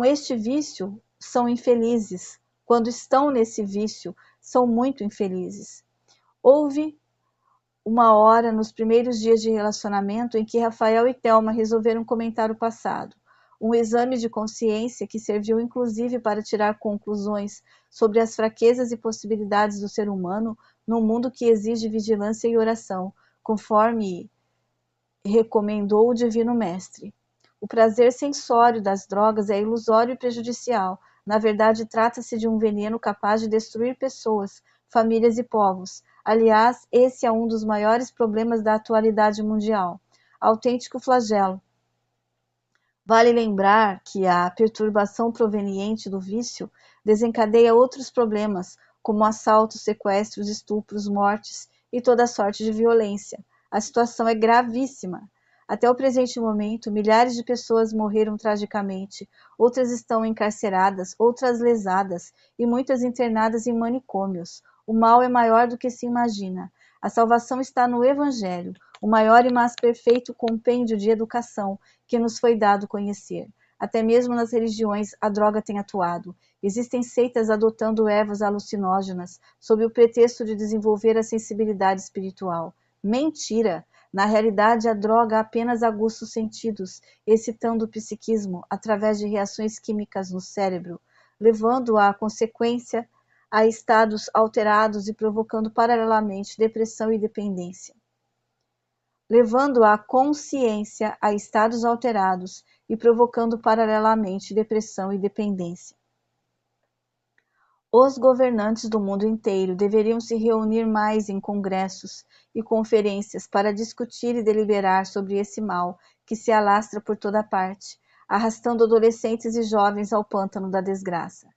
este vício, são infelizes. Quando estão nesse vício, são muito infelizes. Houve uma hora nos primeiros dias de relacionamento em que Rafael e Thelma resolveram comentar o passado. Um exame de consciência que serviu inclusive para tirar conclusões sobre as fraquezas e possibilidades do ser humano num mundo que exige vigilância e oração, conforme recomendou o Divino Mestre. O prazer sensório das drogas é ilusório e prejudicial. Na verdade, trata-se de um veneno capaz de destruir pessoas, famílias e povos. Aliás, esse é um dos maiores problemas da atualidade mundial. Autêntico flagelo. Vale lembrar que a perturbação proveniente do vício desencadeia outros problemas, como assaltos, sequestros, estupros, mortes e toda sorte de violência. A situação é gravíssima. Até o presente momento, milhares de pessoas morreram tragicamente, outras estão encarceradas, outras lesadas e muitas internadas em manicômios. O mal é maior do que se imagina. A salvação está no Evangelho, o maior e mais perfeito compêndio de educação que nos foi dado conhecer. Até mesmo nas religiões a droga tem atuado. Existem seitas adotando ervas alucinógenas sob o pretexto de desenvolver a sensibilidade espiritual. Mentira! Na realidade, a droga apenas aguça os sentidos, excitando o psiquismo através de reações químicas no cérebro, levando à consequência a estados alterados e provocando paralelamente depressão e dependência. Levando a consciência a estados alterados e provocando paralelamente depressão e dependência. Os governantes do mundo inteiro deveriam se reunir mais em congressos e conferências para discutir e deliberar sobre esse mal que se alastra por toda parte, arrastando adolescentes e jovens ao pântano da desgraça.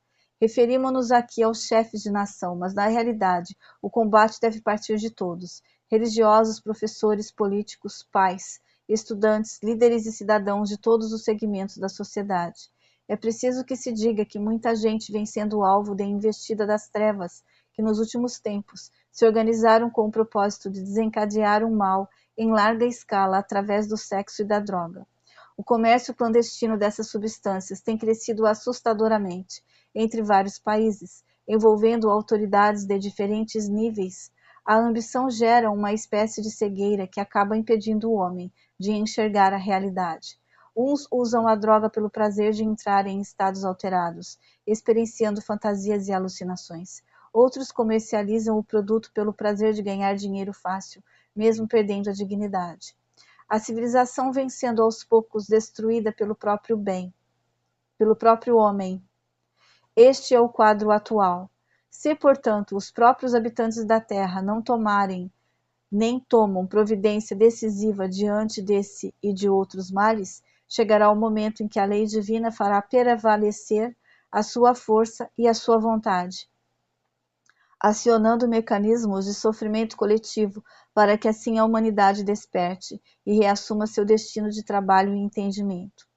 Referimos-nos aqui aos chefes de nação, mas na realidade o combate deve partir de todos: religiosos, professores, políticos, pais, estudantes, líderes e cidadãos de todos os segmentos da sociedade. É preciso que se diga que muita gente vem sendo alvo da investida das trevas, que nos últimos tempos se organizaram com o propósito de desencadear um mal em larga escala através do sexo e da droga. O comércio clandestino dessas substâncias tem crescido assustadoramente entre vários países, envolvendo autoridades de diferentes níveis. A ambição gera uma espécie de cegueira que acaba impedindo o homem de enxergar a realidade. Uns usam a droga pelo prazer de entrar em estados alterados, experienciando fantasias e alucinações. Outros comercializam o produto pelo prazer de ganhar dinheiro fácil, mesmo perdendo a dignidade. A civilização vem sendo aos poucos destruída pelo próprio bem, pelo próprio homem. Este é o quadro atual. Se, portanto, os próprios habitantes da Terra não tomarem nem tomam providência decisiva diante desse e de outros males, chegará o momento em que a lei divina fará prevalecer a sua força e a sua vontade, acionando mecanismos de sofrimento coletivo para que assim a humanidade desperte e reassuma seu destino de trabalho e entendimento.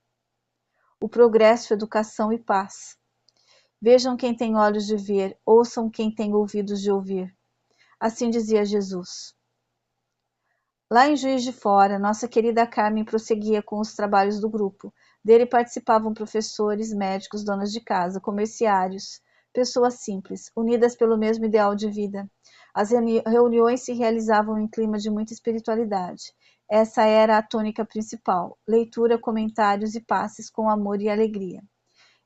O progresso, educação e paz. Vejam quem tem olhos de ver, ouçam quem tem ouvidos de ouvir. Assim dizia Jesus. Lá em Juiz de Fora, nossa querida Carmen prosseguia com os trabalhos do grupo. Dele participavam professores, médicos, donas de casa, comerciários, pessoas simples, unidas pelo mesmo ideal de vida. As reuniões se realizavam em clima de muita espiritualidade. Essa era a tônica principal: leitura, comentários e passes com amor e alegria.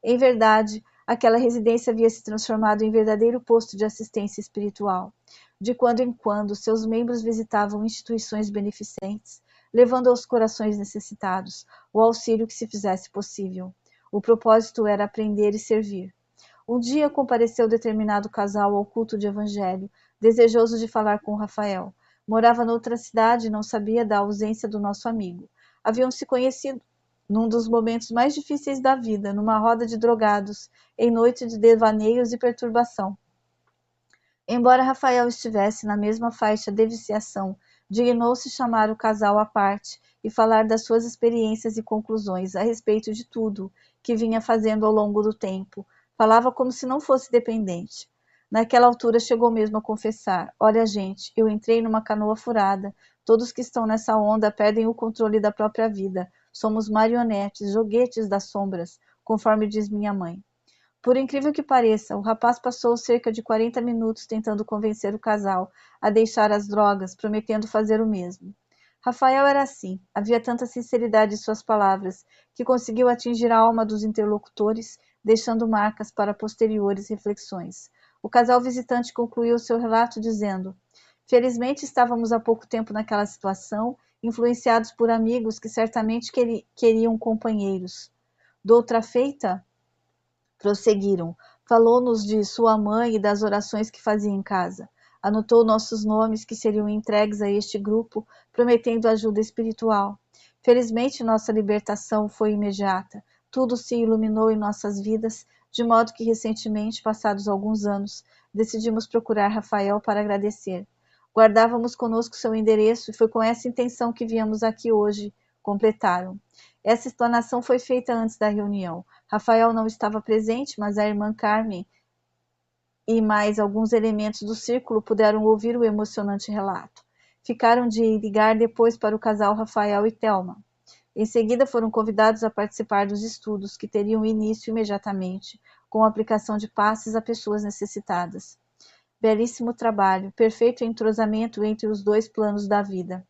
Em verdade, aquela residência havia se transformado em verdadeiro posto de assistência espiritual. De quando em quando, seus membros visitavam instituições beneficentes, levando aos corações necessitados o auxílio que se fizesse possível. O propósito era aprender e servir. Um dia compareceu determinado casal ao culto de evangelho, desejoso de falar com Rafael. Morava noutra cidade e não sabia da ausência do nosso amigo. Haviam se conhecido num dos momentos mais difíceis da vida, numa roda de drogados, em noite de devaneios e perturbação. Embora Rafael estivesse na mesma faixa de viciação, dignou-se chamar o casal à parte e falar das suas experiências e conclusões a respeito de tudo que vinha fazendo ao longo do tempo. Falava como se não fosse dependente. Naquela altura chegou mesmo a confessar: olha, gente, eu entrei numa canoa furada. Todos que estão nessa onda perdem o controle da própria vida. Somos marionetes, joguetes das sombras, conforme diz minha mãe. Por incrível que pareça, o rapaz passou cerca de 40 minutos tentando convencer o casal a deixar as drogas, prometendo fazer o mesmo. Rafael era assim, havia tanta sinceridade em suas palavras, que conseguiu atingir a alma dos interlocutores, deixando marcas para posteriores reflexões. O casal visitante concluiu seu relato dizendo: felizmente estávamos há pouco tempo naquela situação, influenciados por amigos que certamente queriam companheiros. Doutra feita, prosseguiram, falou-nos de sua mãe e das orações que fazia em casa. Anotou nossos nomes que seriam entregues a este grupo, prometendo ajuda espiritual. Felizmente, nossa libertação foi imediata. Tudo se iluminou em nossas vidas, de modo que recentemente, passados alguns anos, decidimos procurar Rafael para agradecer. Guardávamos conosco seu endereço e foi com essa intenção que viemos aqui hoje, completaram. Essa explanação foi feita antes da reunião. Rafael não estava presente, mas a irmã Carmen e mais alguns elementos do círculo puderam ouvir o emocionante relato. Ficaram de ligar depois para o casal Rafael e Thelma. Em seguida foram convidados a participar dos estudos, que teriam início imediatamente, com a aplicação de passes a pessoas necessitadas. Belíssimo trabalho, perfeito entrosamento entre os dois planos da vida.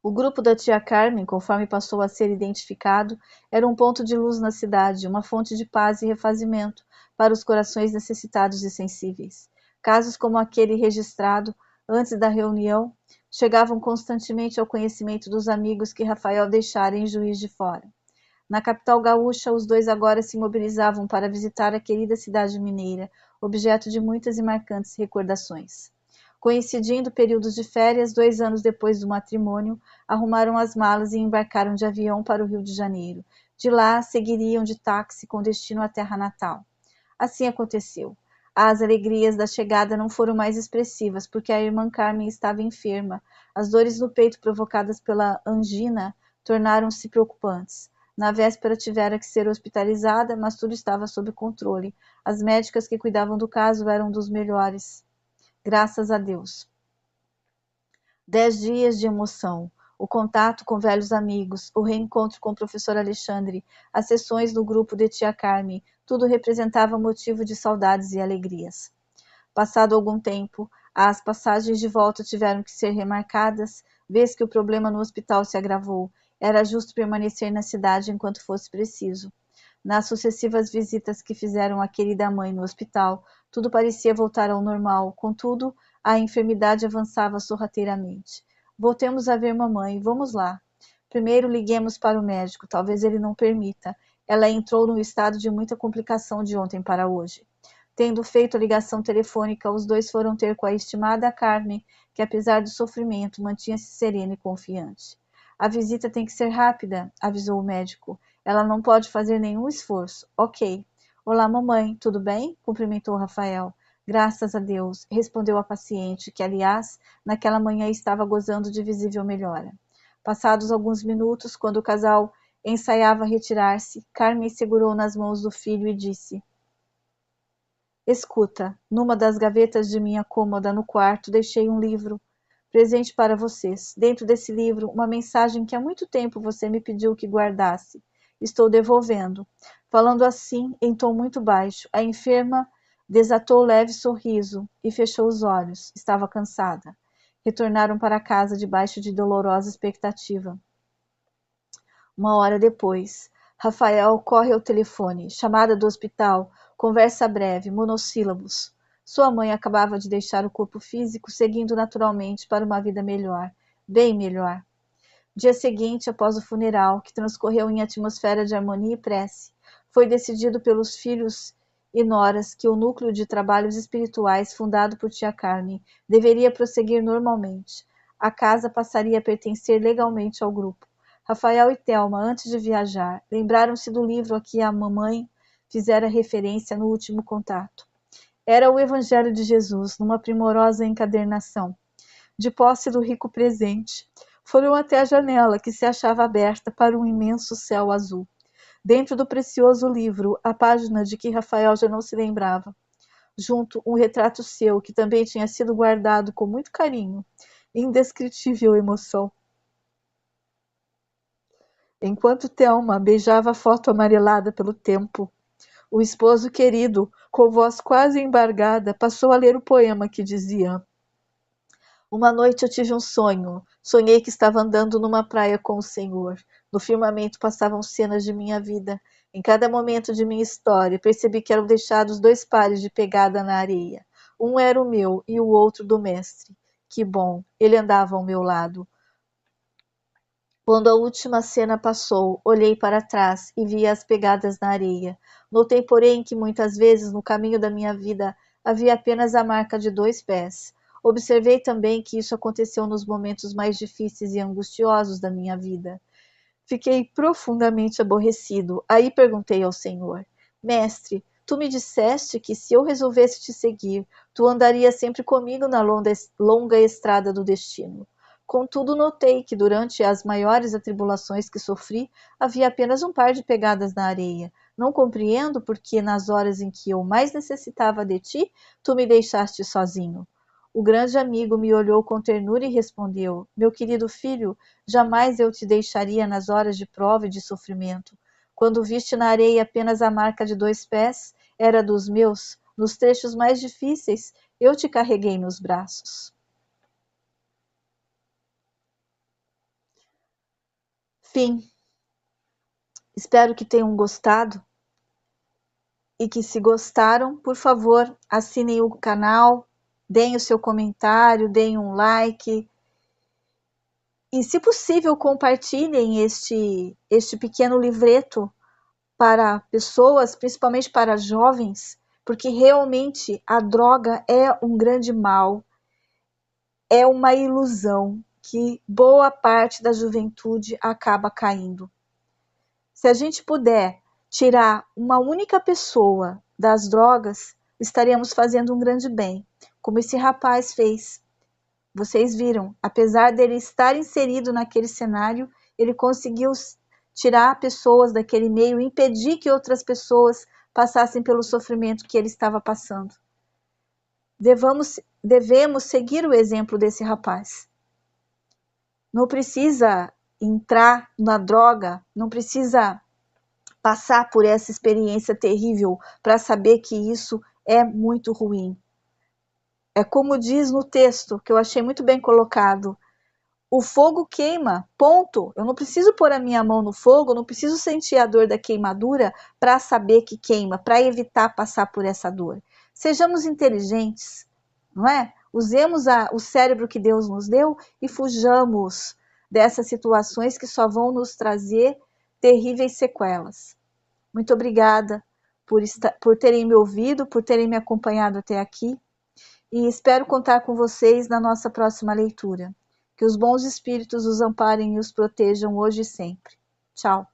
O grupo da tia Carmen, conforme passou a ser identificado, era um ponto de luz na cidade, uma fonte de paz e refazimento para os corações necessitados e sensíveis. Casos como aquele registrado antes da reunião chegavam constantemente ao conhecimento dos amigos que Rafael deixara em Juiz de Fora. Na capital gaúcha, os dois agora se mobilizavam para visitar a querida cidade mineira, objeto de muitas e marcantes recordações. Coincidindo períodos de férias, 2 anos depois do matrimônio, arrumaram as malas e embarcaram de avião para o Rio de Janeiro. De lá, seguiriam de táxi com destino à terra natal. Assim aconteceu. As alegrias da chegada não foram mais expressivas, porque a irmã Carmen estava enferma. As dores no peito provocadas pela angina tornaram-se preocupantes. Na véspera tivera que ser hospitalizada, mas tudo estava sob controle. As médicas que cuidavam do caso eram dos melhores. Graças a Deus. 10 dias de emoção. O contato com velhos amigos, o reencontro com o professor Alexandre, as sessões no grupo de tia Carmen, tudo representava motivo de saudades e alegrias. Passado algum tempo, as passagens de volta tiveram que ser remarcadas, vez que o problema no hospital se agravou. Era justo permanecer na cidade enquanto fosse preciso. Nas sucessivas visitas que fizeram à querida mãe no hospital, tudo parecia voltar ao normal, contudo, a enfermidade avançava sorrateiramente. Voltemos a ver mamãe, vamos lá. Primeiro liguemos para o médico, talvez ele não permita. Ela entrou num estado de muita complicação de ontem para hoje. Tendo feito a ligação telefônica, os dois foram ter com a estimada Carmen, que apesar do sofrimento, mantinha-se serena e confiante. A visita tem que ser rápida, avisou o médico. Ela não pode fazer nenhum esforço. Ok. Olá, mamãe, tudo bem? Cumprimentou Rafael. Graças a Deus, respondeu a paciente, que, aliás, naquela manhã estava gozando de visível melhora. Passados alguns minutos, quando o casal ensaiava retirar-se, Carmen segurou nas mãos do filho e disse: Escuta, numa das gavetas de minha cômoda no quarto deixei um livro, presente para vocês. Dentro desse livro, uma mensagem que há muito tempo você me pediu que guardasse. Estou devolvendo. Falando assim, em tom muito baixo, a enferma desatou leve sorriso e fechou os olhos. Estava cansada. Retornaram para casa debaixo de dolorosa expectativa. 1 hora depois, Rafael corre ao telefone. Chamada do hospital, conversa breve, monossílabos. Sua mãe acabava de deixar o corpo físico, seguindo naturalmente para uma vida melhor, bem melhor. Dia seguinte, após o funeral, que transcorreu em atmosfera de harmonia e prece, foi decidido pelos filhos e noras que o núcleo de trabalhos espirituais fundado por tia Carmen deveria prosseguir normalmente. A casa passaria a pertencer legalmente ao grupo. Rafael e Thelma, antes de viajar, lembraram-se do livro a que a mamãe fizera referência no último contato. Era o Evangelho de Jesus, numa primorosa encadernação. De posse do rico presente, foram até a janela, que se achava aberta para um imenso céu azul. Dentro do precioso livro, a página de que Rafael já não se lembrava. Junto, um retrato seu, que também tinha sido guardado com muito carinho, indescritível emoção. Enquanto Thelma beijava a foto amarelada pelo tempo, o esposo querido, com voz quase embargada, passou a ler o poema que dizia: Uma noite eu tive um sonho. Sonhei que estava andando numa praia com o Senhor. No firmamento passavam cenas de minha vida. Em cada momento de minha história, percebi que eram deixados 2 pares de pegada na areia. Um era o meu e o outro do mestre. Que bom, ele andava ao meu lado. Quando a última cena passou, olhei para trás e vi as pegadas na areia. Notei, porém, que muitas vezes no caminho da minha vida havia apenas a marca de 2 pés. Observei também que isso aconteceu nos momentos mais difíceis e angustiosos da minha vida. Fiquei profundamente aborrecido. Aí perguntei ao Senhor: Mestre, tu me disseste que se eu resolvesse te seguir, tu andarias sempre comigo na longa estrada do destino. Contudo, notei que durante as maiores atribulações que sofri, havia apenas um par de pegadas na areia. Não compreendo porque nas horas em que eu mais necessitava de ti, tu me deixaste sozinho. O grande amigo me olhou com ternura e respondeu: Meu querido filho, jamais eu te deixaria nas horas de prova e de sofrimento. Quando viste na areia apenas a marca de 2 pés, era dos meus. Nos trechos mais difíceis, eu te carreguei nos braços. Fim. Espero que tenham gostado e que, se gostaram, por favor, assinem o canal, deem o seu comentário, deem um like e, se possível, compartilhem este pequeno livreto para pessoas, principalmente para jovens, porque realmente a droga é um grande mal, é uma ilusão que boa parte da juventude acaba caindo. Se a gente puder tirar uma única pessoa das drogas, estaremos fazendo um grande bem, como esse rapaz fez. Vocês viram, apesar dele estar inserido naquele cenário, ele conseguiu tirar pessoas daquele meio, impedir que outras pessoas passassem pelo sofrimento que ele estava passando. Devemos seguir o exemplo desse rapaz. Não precisa entrar na droga, não precisa passar por essa experiência terrível para saber que isso é muito ruim. É como diz no texto, que eu achei muito bem colocado: o fogo queima, ponto. Eu não preciso pôr a minha mão no fogo, não preciso sentir a dor da queimadura para saber que queima, para evitar passar por essa dor. Sejamos inteligentes, não é? Usemos o cérebro que Deus nos deu e fujamos dessas situações que só vão nos trazer terríveis sequelas. Muito obrigada por terem me ouvido, por terem me acompanhado até aqui, e espero contar com vocês na nossa próxima leitura. Que os bons espíritos os amparem e os protejam hoje e sempre. Tchau.